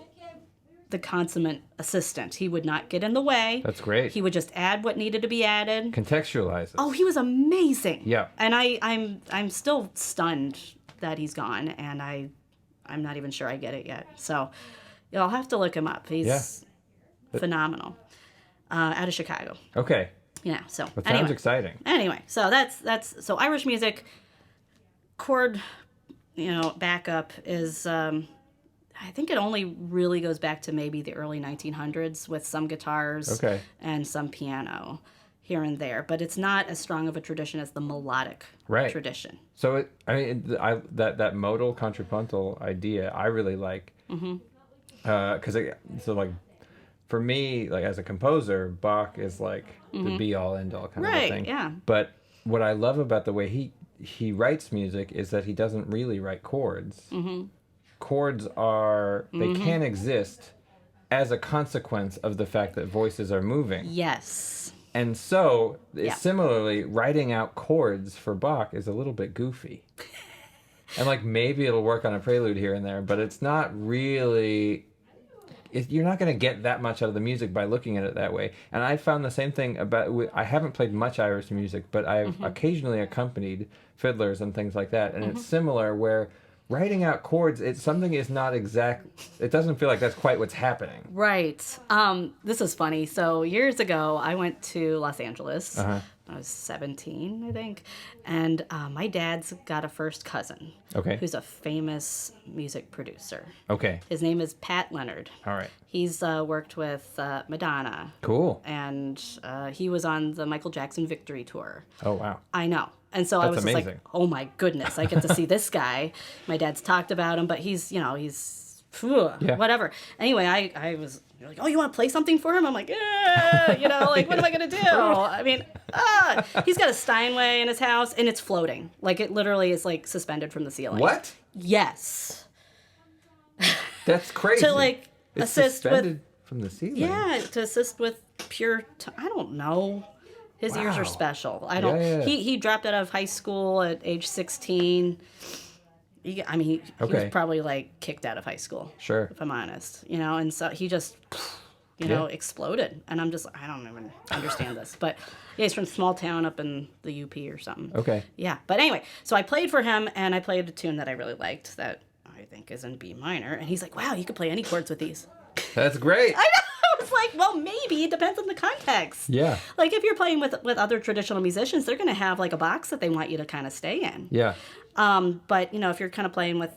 the consummate assistant. He would not get in the way. That's great. He would just add what needed to be added. Contextualize it. Oh, he was amazing. Yeah. And I'm still stunned that he's gone, and I'm not even sure I get it yet. So you'll have to look him up. He's phenomenal. Out of Chicago. Okay. Yeah. So That anyway. sounds exciting. Anyway, so that's so Irish music chord, backup is I think it only really goes back to maybe the early 1900s with some guitars Okay. and some piano here and there, but it's not as strong of a tradition as the melodic Right. tradition. So that modal contrapuntal idea I really like. Mm-hmm. For me, like as a composer, Bach is like the be all end all kind of a Right, thing. yeah. But what I love about the way he writes music is that he doesn't really write chords. Mm-hmm. Chords can exist as a consequence of the fact that voices are moving. Yes. And so, Yeah. similarly, writing out chords for Bach is a little bit goofy. And like maybe it'll work on a prelude here and there, but it's not really. You're not going to get that much out of the music by looking at it that way. And I found the same thing I haven't played much Irish music, but I've occasionally accompanied fiddlers and things like that. And it's similar where writing out chords, something is not exact. It doesn't feel like that's quite what's happening. Right. This is funny. So years ago, I went to Los Angeles. Uh-huh. I was 17, I think. And my dad's got a first cousin. Okay. Who's a famous music producer. Okay. His name is Pat Leonard. All right. He's worked with Madonna. Cool. And he was on the Michael Jackson Victory Tour. Oh, wow. I know. And so I That's was just like, amazing. oh my goodness, I get to see this guy. My dad's talked about him, but he's whatever. Anyway, I was like, oh, you want to play something for him? I'm like, what am I going to do? I mean, he's got a Steinway in his house, and it's floating. Like, it literally is, like, suspended from the ceiling. What? Yes. That's crazy. To, like, it's assist with... suspended from the ceiling. Yeah, to assist with pure... I don't know. His ears Wow. are special. I don't... Yeah. He dropped out of high school at age 16. He was probably, like, kicked out of high school. Sure. If I'm honest. And so he just, exploded. And I'm just... I don't even understand this. But, yeah, he's from a small town up in the UP or something. Okay. Yeah. But anyway, so I played for him, and I played a tune that I really liked that I think is in B minor. And he's like, wow, you can play any chords with these. That's great. I know. I was like, well, maybe. It depends on the context. Yeah. Like, if you're playing with other traditional musicians, they're going to have, like, a box that they want you to kind of stay in. Yeah. But, if you're kind of playing with,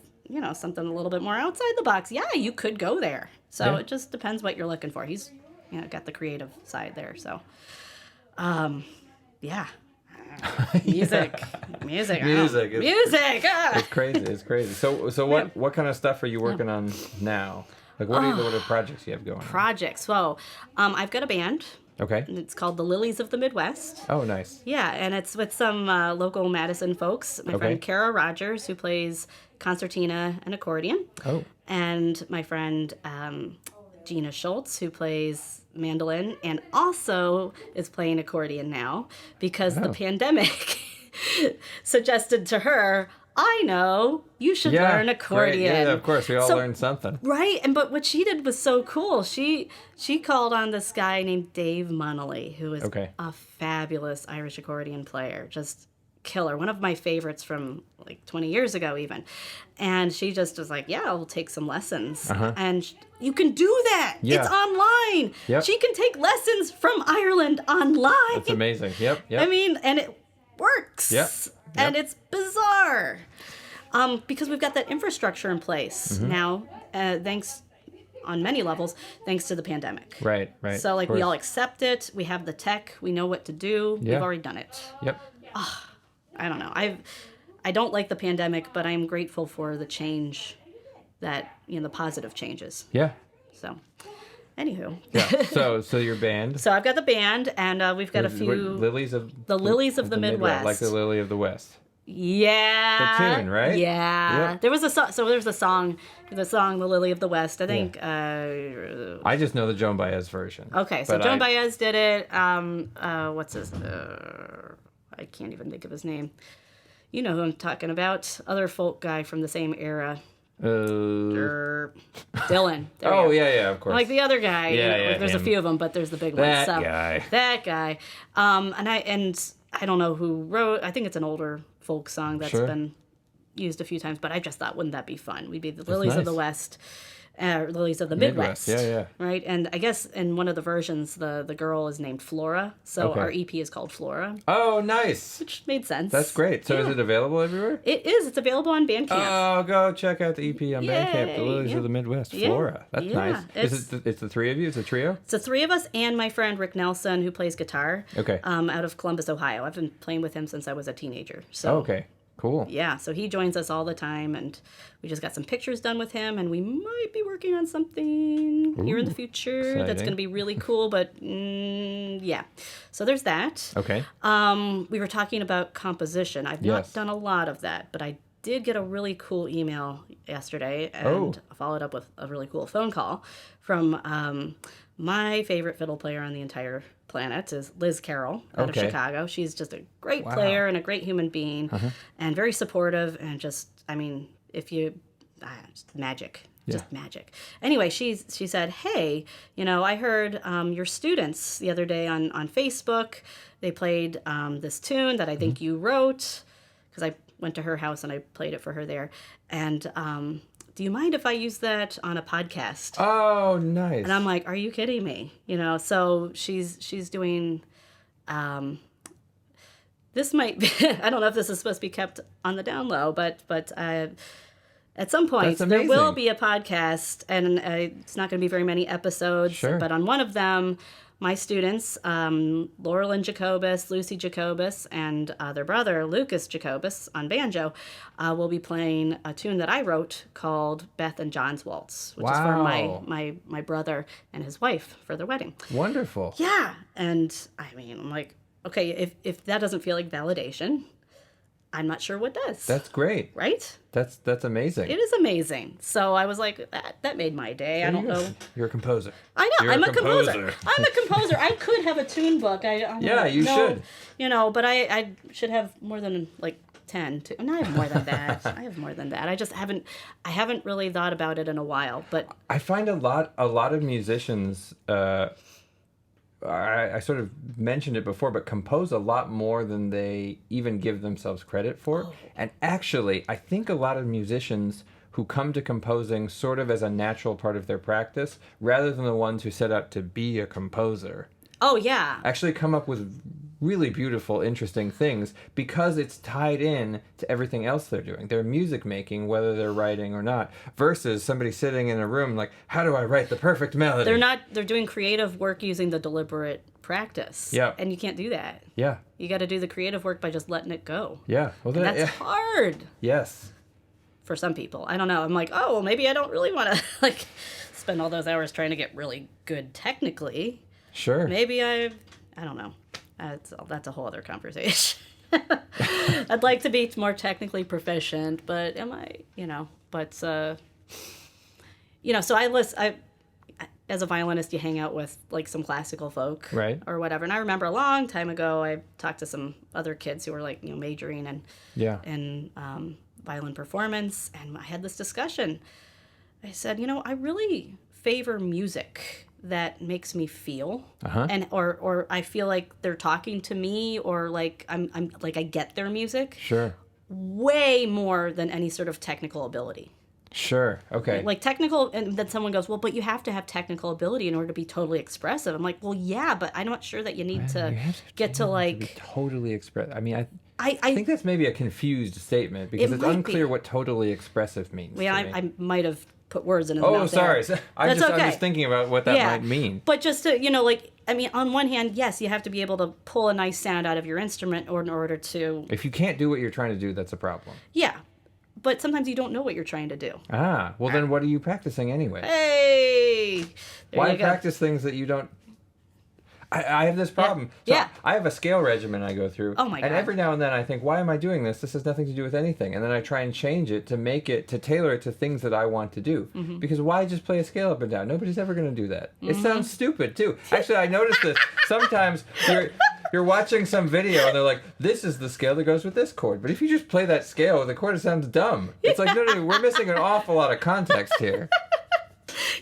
something a little bit more outside the box, yeah, you could go there. So it just depends what you're looking for. He's, got the creative side there. So, yeah. Music. Music. Ah. It's crazy. It's crazy. So what kind of stuff are you working on now? Like what are projects you have going on? Projects. So, I've got a band. Okay. And it's called the Lillies of the Midwest. Oh, nice. Yeah, and it's with some local Madison folks. My friend Kara Rogers, who plays concertina and accordion. Oh. And my friend Gina Schultz, who plays mandolin and also is playing accordion now because the pandemic suggested to her, I know, you should learn accordion. Great. Yeah, of course. We all learned something. Right. But what she did was so cool. She called on this guy named Dave Munnelly, who is a fabulous Irish accordion player. Just killer. One of my favorites from like 20 years ago even. And she just was like, yeah, I'll take some lessons. And you can do that. Yeah. It's online. Yep. She can take lessons from Ireland online. That's amazing. Yep. I mean, and it works. Yep. And it's bizarre. Because we've got that infrastructure in place now, thanks on many levels, thanks to the pandemic. Right. So, like, we all accept it. We have the tech. We know what to do. Yeah. We've already done it. Yep. I don't know. I don't like the pandemic, but I'm grateful for the change that, the positive changes. Yeah. So, Anywho. Yeah. So your band. So I've got the band, and we've got a few... Lilies of... The Lilies of the Midwest. Like the Lily of the West. Yeah. The tune, right? Yeah. Yep. There was a song. So there's the song, The Lily of the West. I think. I just know the Joan Baez version. Okay, so Joan Baez did it. What's his? I can't even think of his name. You know who I'm talking about? Other folk guy from the same era. Dylan. Oh yeah, of course. Like the other guy. Yeah, there's him. a few of them, but there's the big one. That guy. That guy. And I don't know who wrote. I think it's an older folk song that's been used a few times. But I just thought, wouldn't that be fun? We'd be the Lilies of the West, Lilies of the Midwest. Yeah. Right, and I guess in one of the versions, the girl is named Flora. So our EP is called Flora. Oh, nice. Which made sense. That's great. So is it available everywhere? It is. It's available on Bandcamp. Oh, go check out the EP on Bandcamp. The Lilies of the Midwest, Flora. That's nice. It's the three of you? It's a trio? It's the three of us and my friend Rick Nelson, who plays guitar. Okay. Out of Columbus, Ohio. I've been playing with him since I was a teenager. So. Okay. Cool. Yeah, so he joins us all the time, and we just got some pictures done with him, and we might be working on something here in the future that's going to be really cool, but yeah. So there's that. Okay. We were talking about composition. I've not done a lot of that, but I did get a really cool email yesterday, and followed up with a really cool phone call from my favorite fiddle player on the entire planet is Liz Carroll out of Chicago. She's just a great player and a great human being, and very supportive, and just, I mean, just magic. Just magic. Anyway, she said, hey, I heard your students the other day on Facebook. They played this tune that I think you wrote, because I went to her house and I played it for her there. And do you mind if I use that on a podcast? Oh, nice. And I'm like, are you kidding me? So she's doing, this might be, I don't know if this is supposed to be kept on the down low, but at some point there will be a podcast, and it's not going to be very many episodes, but on one of them, my students, Laurel and Jacobus, Lucy Jacobus, and their brother, Lucas Jacobus, on banjo, will be playing a tune that I wrote called Beth and John's Waltz, which is for my brother and his wife for their wedding. Wonderful. Yeah. And, I mean, I'm like, okay, if that doesn't feel like validation, I'm not sure what does. That's great. Right? That's amazing. It is amazing. So I was like, that made my day. There I don't know. You're a composer. I know. I'm a composer. I'm a composer. I could have a tune book. You should. But I should have more than like 10. No, I have more than that. I just haven't really thought about it in a while. But I find a lot of musicians. I sort of mentioned it before, but compose a lot more than they even give themselves credit for. Oh. And actually, I think a lot of musicians who come to composing sort of as a natural part of their practice, rather than the ones who set out to be a composer. Oh, yeah. Actually come up with really beautiful, interesting things because it's tied in to everything else they're doing. Their music making, whether they're writing or not, versus somebody sitting in a room like, how do I write the perfect melody? They're doing creative work using the deliberate practice. Yeah. And you can't do that. Yeah. You got to do the creative work by just letting it go. Yeah. Well, that's hard. Yes. For some people. I don't know. I'm like, oh, well, maybe I don't really want to spend all those hours trying to get really good technically. Sure. Maybe I don't know. That's a whole other conversation. I'd like to be more technically proficient, but am I, so I as a violinist, you hang out with like some classical folk, right, or whatever. And I remember a long time ago, I talked to some other kids who were like, majoring in violin performance, and I had this discussion. I said, I really favor music that makes me feel, and or I feel like they're talking to me, or like I'm like I get their music. Sure. Way more than any sort of technical ability. Sure. Okay. Like technical, and then someone goes, well, but you have to have technical ability in order to be totally expressive. I'm like, well, yeah, but I'm not sure that you need to get to like be totally express. I mean, I think that's maybe a confused statement because it's unclear what totally expressive means. Yeah, I might have put words in his mouth. Oh, sorry. There. I'm just thinking about what that might mean. But just to, on one hand, yes, you have to be able to pull a nice sound out of your instrument in order to... If you can't do what you're trying to do, that's a problem. Yeah. but sometimes you don't know what you're trying to do. Ah, well then what are you practicing anyway? Hey! There Why you go. practice things that you don't... I have this problem. Yeah. So I have a scale regimen I go through. Oh my God. And every now and then I think, why am I doing this? This has nothing to do with anything. And then I try and change it to tailor it to things that I want to do. Mm-hmm. Because why just play a scale up and down? Nobody's ever going to do that. It sounds stupid too. Actually, I noticed this. Sometimes you're watching some video and they're like, this is the scale that goes with this chord. But if you just play that scale with the chord, it sounds dumb. It's like, no, we're missing an awful lot of context here.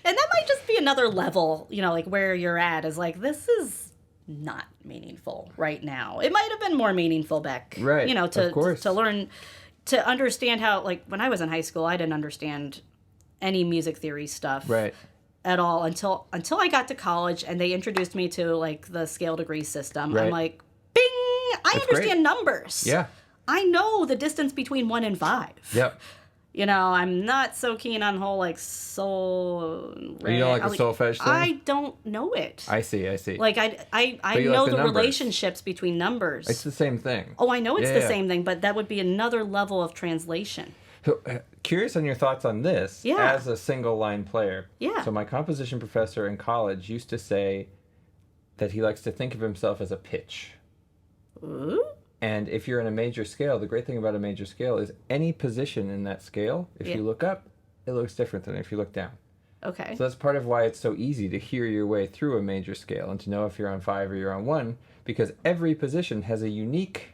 And that might just be another level, like where you're at is like, this is not meaningful right now. It might have been more meaningful back, Right, of course. to learn, to understand how, like when I was in high school, I didn't understand any music theory stuff Right. at all until I got to college and they introduced me to like the scale degree system. Right. I'm like, bing, I understand numbers. Yeah. I know the distance between 1 and 5. Yep. I'm not so keen on the whole like sol. You don't like the solfege thing? I don't know it. I see. Like I you know like the the numbers. relationships between numbers. It's the same thing. Oh, I know it's the Yeah. same thing, but that would be another level of translation. So, curious on your thoughts on this Yeah. as a single line player. Yeah. So my composition professor in college used to say that he likes to think of himself as a pitch. Ooh. And if you're in a major scale, the great thing about a major scale is any position in that scale, if Yeah. you look up, it looks different than if you look down. Okay. So that's part of why it's so easy to hear your way through a major scale and to know if you're on 5 or you're on 1, because every position has a unique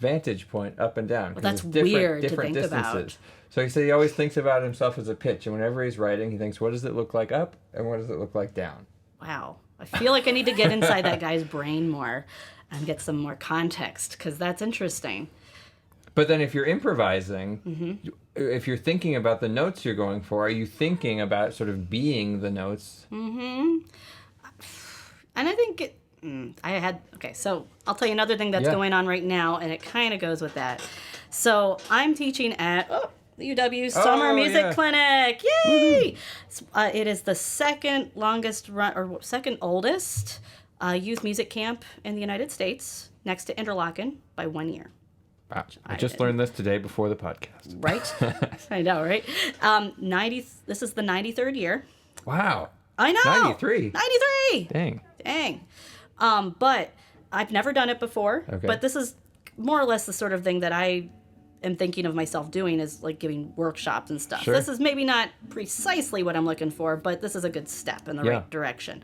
vantage point up and down. 'Cause that's it's different, weird to different think distances. about. So he said he always thinks about himself as a pitch, and whenever he's writing, he thinks, what does it look like up and what does it look like down? Wow. I feel like I need to get inside that guy's brain more and get some more context because that's interesting. But then if you're improvising, if you're thinking about the notes you're going for, are you thinking about sort of being the notes? And I think so I'll tell you another thing that's Yeah. going on right now, and it kind of goes with that. So I'm teaching at the UW Summer Music yeah. Clinic. Yay! It is the second longest run, or second oldest youth music camp in the United States, next to Interlochen by 1 year. Wow. I just learned this today before the podcast. Right? I know, right? 90. This is the 93rd year. Wow. I know. 93. 93. Dang. But I've never done it before. Okay. But this is more or less the sort of thing that I am thinking of myself doing, is like giving workshops and stuff. Sure. This is maybe not precisely what I'm looking for, but this is a good step in the right direction.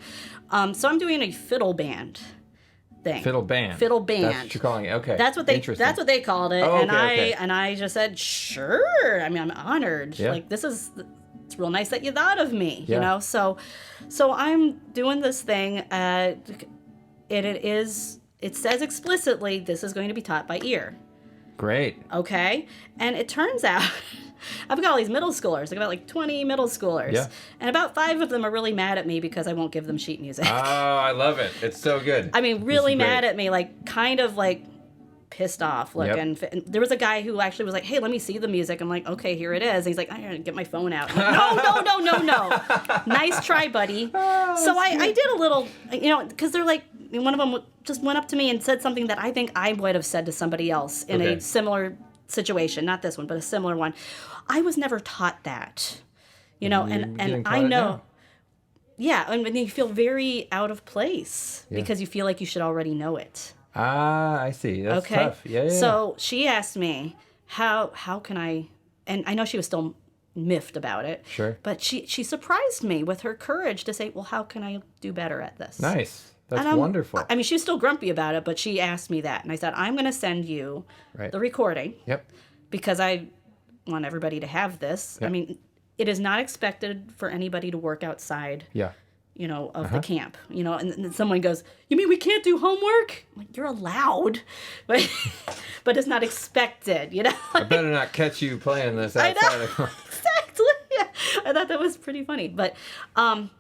So I'm doing a fiddle band thing. Fiddle band. Fiddle band. That's what you're calling it. Okay. That's what they. Interesting. That's what they called it, Oh, and okay. I just said sure. I mean, I'm honored. Yeah. Like this is. It's real nice that you thought of me. Yeah. You know. So I'm doing this thing. It says explicitly this is going to be taught by ear. Great. Okay, and it turns out. I've got all these middle schoolers. I've got like 20 middle schoolers. Yeah. And about 5 of them are really mad at me because I won't give them sheet music. Oh, I love it. It's so good. I mean, really This is mad great. at me, like kind of like pissed off looking. And there was a guy who actually was like, hey, let me see the music. I'm like, okay, here it is. And he's like, I'm going to get my phone out. I'm like, no. Nice try, buddy. So I did a little, because they're like, one of them just went up to me and said something that I think I would have said to somebody else in a similar situation. Not this one, but a similar one. I was never taught that, and I know. Now. Yeah, and then you feel very out of place because you feel like you should already know it. Ah, I see. That's Okay. tough. Yeah. So she asked me, how can I, and I know she was still miffed about it. Sure. But she surprised me with her courage to say, well, how can I do better at this? Nice. That's And wonderful. I mean, she was still grumpy about it, but she asked me that. And I said, I'm going to send you Right. the recording Yep. because I want everybody to have this. Yep. I mean, it is not expected for anybody to work outside Yeah. of the camp, and then someone goes, you mean we can't do homework? I'm like, you're allowed, but it's not expected, I better not catch you playing this outside. Exactly. Yeah. I thought that was pretty funny, but, and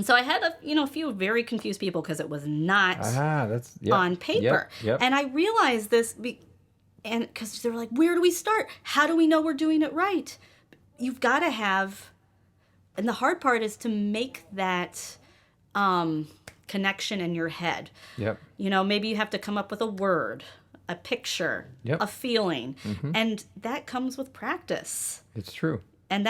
so I had a few very confused people because it was not that's on paper. Yep. And I realized this, and because they were like, where do we start? How do we know we're doing it right? You've got to have, and the hard part is to make that connection in your head. Yep. Maybe you have to come up with a word, a picture, Yep. a feeling. And that comes with practice. It's true. And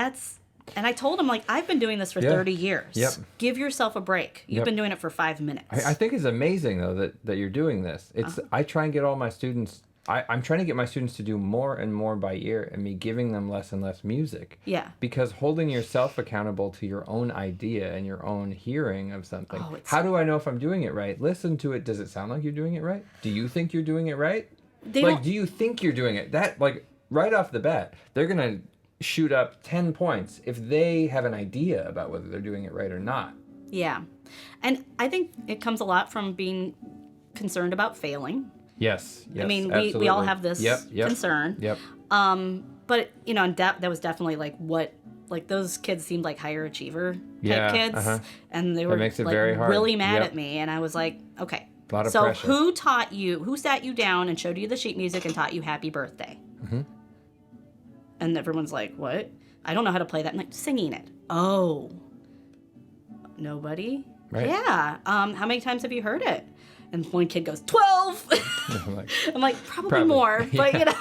I told him, like, I've been doing this for 30 years. Yep. Give yourself a break. You've been doing it for 5 minutes. I think it's amazing, though, that you're doing this. I try and get all my students... I'm trying to get my students to do more and more by ear, and me giving them less and less music. Yeah. Because holding yourself accountable to your own idea and your own hearing of something. Oh, How do I know if I'm doing it right? Listen to it. Does it sound like you're doing it right? Do you think you're doing it right? Do you think you're doing it? That, like, right off the bat, they're going to shoot up 10 points if they have an idea about whether they're doing it right or not. Yeah. And I think it comes a lot from being concerned about failing. Yes. I mean, we all have this concern. Yep. But, you know, that was definitely like those kids seemed like higher achiever type kids. And they were makes it like very hard. really mad at me. And I was like, okay. A lot of so pressure. who sat you down and showed you the sheet music and taught you happy birthday? And everyone's like, what? I don't know how to play that. I'm like, singing it. Oh. Nobody? Right. Yeah. How many times have you heard it? And one kid goes, 12. I'm like, probably more. But, you know.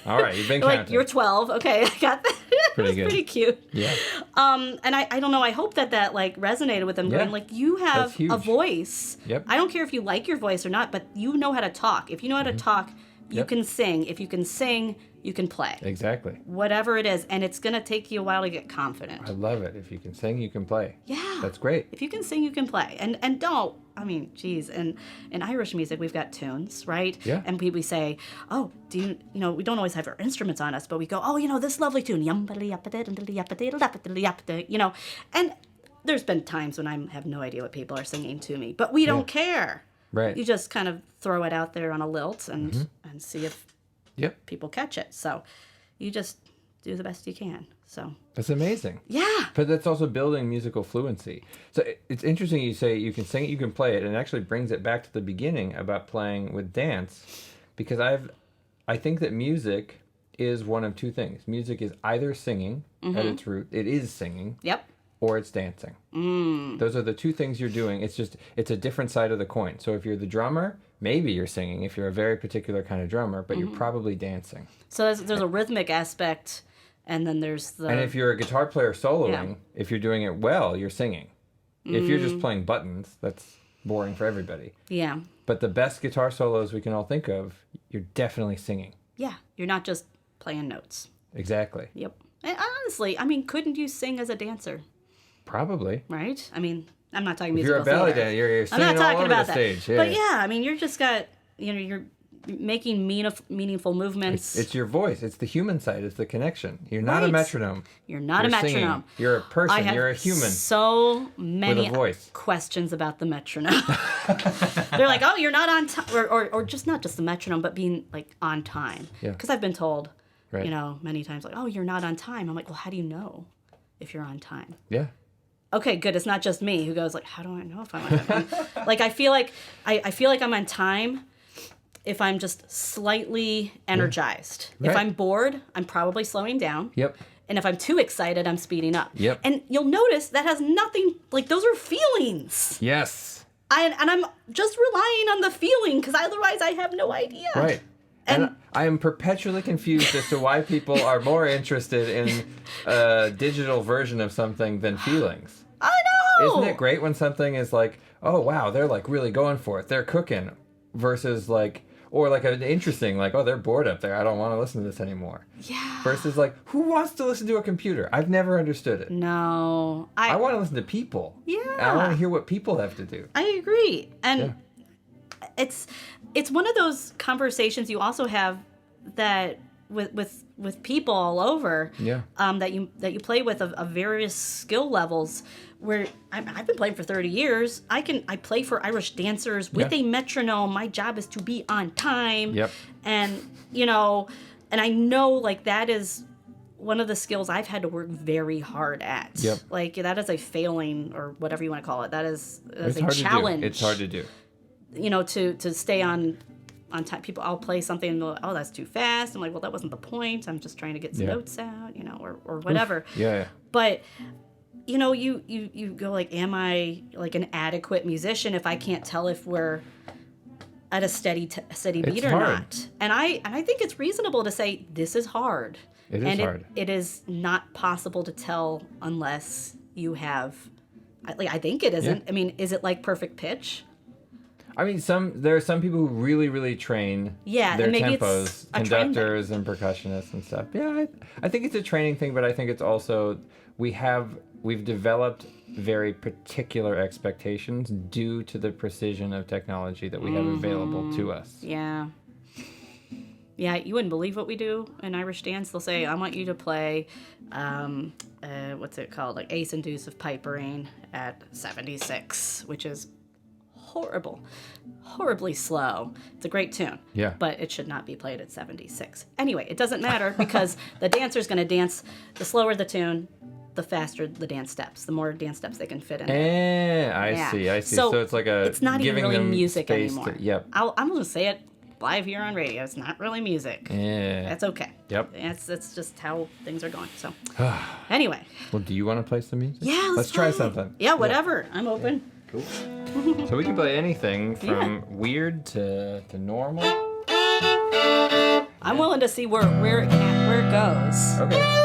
All right, you've been like, counting. you're 12. Okay, I got that. Pretty good. Pretty cute. Yeah. And I don't know. I hope that like resonated with them. Going like, you have a voice. Yep. I don't care if you like your voice or not, but you know how to talk. If you know how to talk, you can sing. If you can sing, you can play. Exactly. Whatever it is. And it's going to take you a while to get confident. I love it. If you can sing, you can play. Yeah. That's great. If you can sing, you can play. And don't, I mean, geez. And in Irish music, we've got tunes, right? Yeah. And we say, oh, you know, we don't always have our instruments on us, but we go, oh, you know, this lovely tune. You know, and there's been times when I have no idea what people are singing to me, but we don't care. Right. You just kind of throw it out there on a lilt and see if people catch it. So you just do the best you can. So that's amazing. Yeah. But that's also building musical fluency. So it's interesting you say you can sing it, you can play it, and it actually brings it back to the beginning about playing with dance, because I think that music is one of two things. Music is either singing at its root, it is singing. Yep. Or it's dancing. Those are the two things you're doing. It's a different side of the coin. So if you're the drummer, maybe you're singing if you're a very particular kind of drummer, but you're probably dancing. So there's a rhythmic aspect, and then there's the... And if you're a guitar player soloing, if you're doing it well, you're singing. If you're just playing buttons, that's boring for everybody. Yeah. But the best guitar solos we can all think of, you're definitely singing. Yeah. You're not just playing notes. Exactly. Yep. And honestly, I mean, couldn't you sing as a dancer? Probably. Right? I mean, I'm not talking If musical you're a ballet theater. dancer, you're singing I'm not talking all over about the that. stage. Yeah. But yeah, I mean, you're just got, you know, you're making meaningful movements. It's your voice. It's the human side. It's the connection. You're not a Right. metronome. You're not You're a metronome. singing. You're a person. I have You're a human. So many with a voice. questions about the metronome. They're like, oh, you're not on time, or just not just the metronome, but being like on time. Yeah. Because I've been told, Right. you know, many times, like, oh, you're not on time. I'm like, well, how do you know if you're on time? Yeah. Okay, good. It's not just me who goes like, how do I know if I'm on time? Like, I feel like I'm on time if I'm just slightly energized. Right. If I'm bored, I'm probably slowing down. Yep. And if I'm too excited, I'm speeding up. Yep. And you'll notice that has nothing, like, those are feelings. Yes. And I'm just relying on the feeling, because otherwise I have no idea. Right. And I am perpetually confused as to why people are more interested in a digital version of something than feelings. I know! Isn't it great when something is like, oh, wow, they're like really going for it. They're cooking versus like, or like an interesting, like, oh, they're bored up there. I don't want to listen to this anymore. Yeah. Versus like, who wants to listen to a computer? I've never understood it. No. I want to listen to people. Yeah. I want to hear what people have to do. I agree. And it's one of those conversations you also have that with people all over. Yeah. That you play with of various skill levels. Where I've been playing for 30 years. I play for Irish dancers with a metronome. My job is to be on time. Yep. And you know, and I know like that is one of the skills I've had to work very hard at. Yep. Like that is a failing or whatever you want to call it. That's It's a hard challenge. to do. It's hard to do. You know, to stay on time. People, I'll play something and they'll, oh, that's too fast. I'm like, well, that wasn't the point. I'm just trying to get some notes out, you know, or whatever. Yeah. But you know, you go like, am I like an adequate musician if I can't tell if we're at a steady beat or hard. not. And I think it's reasonable to say this is hard. It is hard. It is not possible to tell unless you have. I think it isn't. Yeah. I mean, is it like perfect pitch? I mean, there are some people who really, really train Yeah, their and maybe tempos, it's a train conductors and percussionists and stuff. Yeah, I think it's a training thing, but I think it's also we've developed very particular expectations due to the precision of technology that we have available to us. Yeah. Yeah, you wouldn't believe what we do in Irish dance. They'll say, I want you to play, what's it called? Like Ace and Deuce of Pipering at 76, which is horribly slow. It's a great tune. Yeah. But it should not be played at 76. Anyway, it doesn't matter because the dancer's going to dance. The slower the tune, the faster the dance steps. The more dance steps they can fit in there. I see. So it's like it's not even giving really them music space anymore. Yep. I'm going to say it live here on radio. It's not really music. Yeah. That's okay. Yep. It's just how things are going. So anyway. Well, do you want to play some music? Yeah, let's try play. something. Yeah, whatever. I'm open. Cool. So we can play anything from weird to normal. I'm willing to see where it goes. Okay.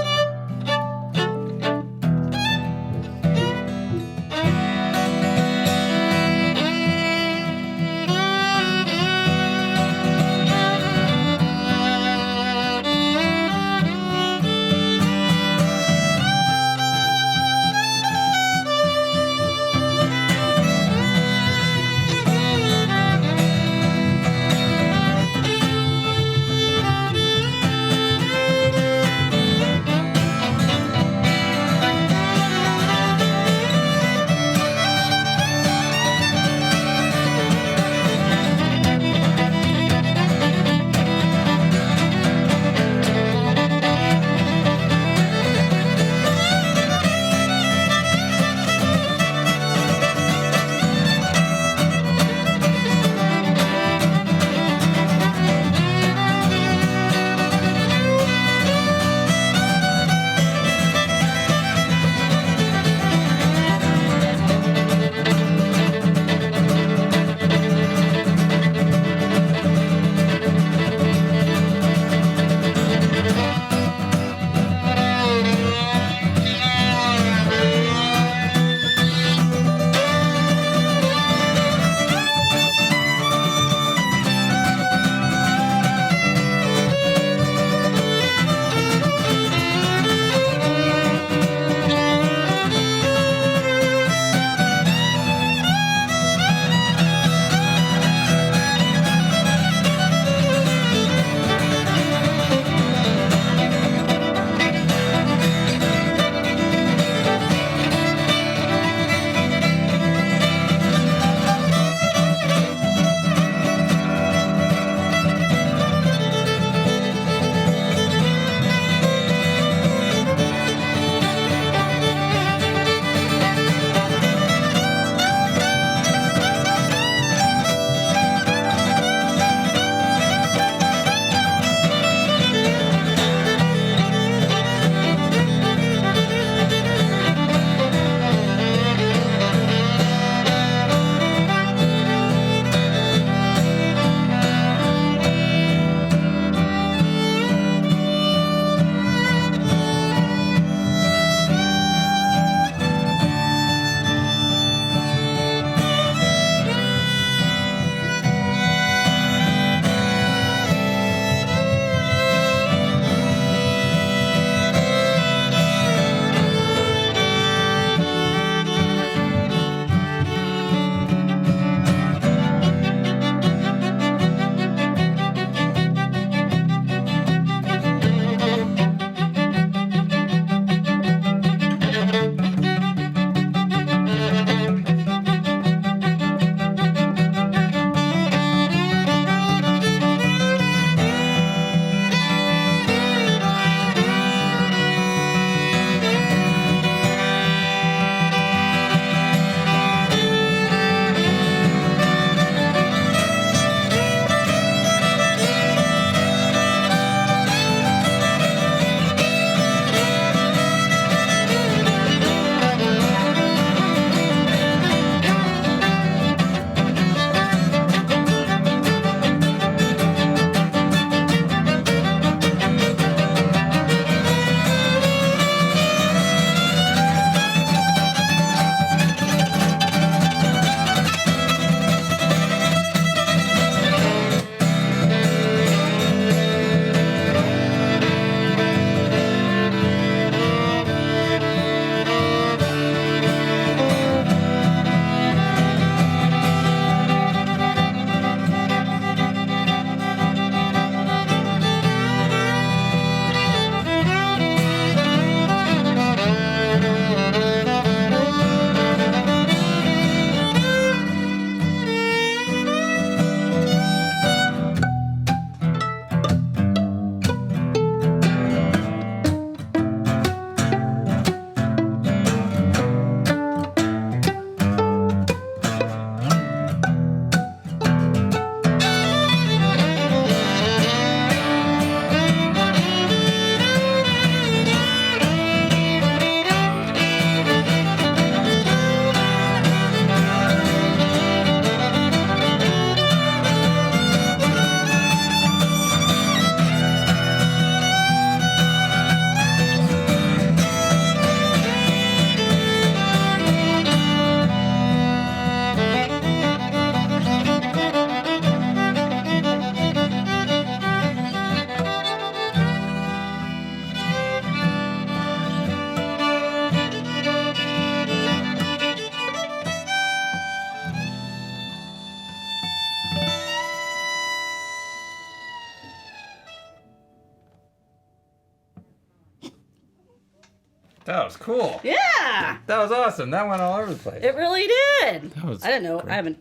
That was cool. Yeah. That was awesome. That went all over the place. It really did. That was I didn't know. great. I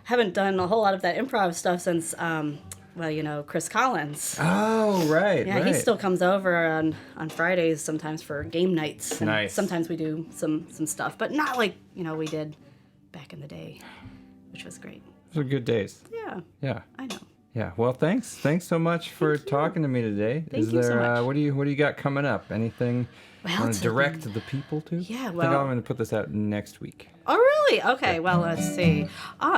haven't done a whole lot of that improv stuff since Chris Collins. Oh, right. Yeah, he still comes over on Fridays sometimes for game nights. And Nice. Sometimes we do some stuff, but not like, we did back in the day, which was great. Those were good days. Yeah, Yeah. I know. Yeah. Well, thanks. Thanks so much for talking to me today. Thank you so much. What do you got coming up? Anything Well, you want to to- direct the people to? Yeah, I think well- I'm going to put this out next week. Oh, really? Okay, well, let's see.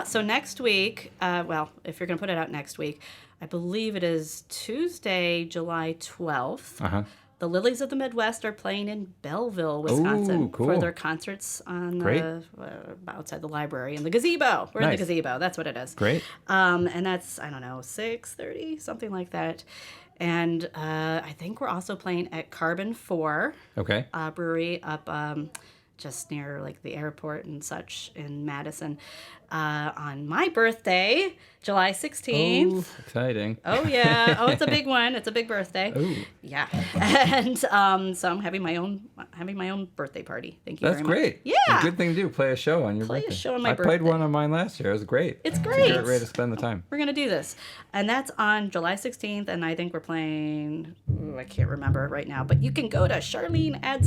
So next week, if you're going to put it out next week, I believe it is Tuesday, July 12th. Uh-huh. The Lillies of the Midwest are playing in Belleville, Wisconsin, Ooh, cool. for their concerts on Great. outside the library in the gazebo. We're in Nice. the gazebo. That's what it is. Great. And that's 6:30, something like that. And I think we're also playing at Carbon 4 Okay. Brewery up just near like the airport and such in Madison on my birthday, July 16th. Ooh, exciting. Oh yeah. Oh, it's a big one. It's a big birthday. Ooh. Yeah. And so I'm having my own birthday party. Thank you That's very much. great. Yeah. It's a good thing to do. Play a show on your Play a birthday. show on my I played birthday. one on mine last year. It was great. It's a great. great way to spend the time. We're gonna do this, and that's on July 16th. And I think we're playing. I can't remember right now, but you can go to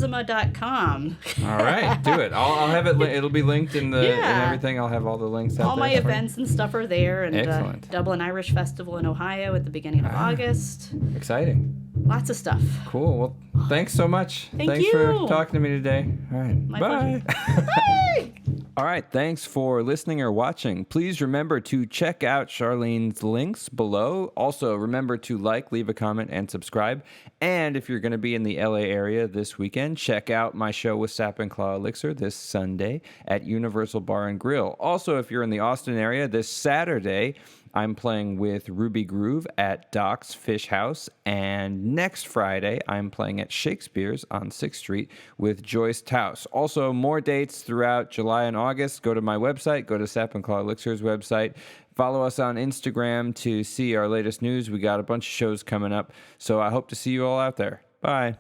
charleneadzima.com. All right, do it. I'll have it. It'll be linked in the and Yeah. everything. I'll have all the links out All there. my for you. events and stuff are there, and Excellent. Dublin Irish Festival in Ohio at the beginning of August. Exciting. Lots of stuff. Cool. Well, thanks so much. Thank Thanks for you. talking to me today. All right. My Bye. pleasure. Bye. All right. Thanks for listening or watching. Please remember to check out Charlene's links below. Also, remember to leave a comment, and subscribe. And if you're going to be in the LA area this weekend, check out my show with Sap and Claw Elixir this Sunday at Universal Bar and Grill. Also, if you're in the Austin area this Saturday, I'm playing with Ruby Groove at Doc's Fish House. And next Friday, I'm playing at Shakespeare's on 6th Street with Joyce Taus. Also, more dates throughout July and August. Go to my website. Go to Sap and Claw Elixir's website. Follow us on Instagram to see our latest news. We got a bunch of shows coming up. So I hope to see you all out there. Bye.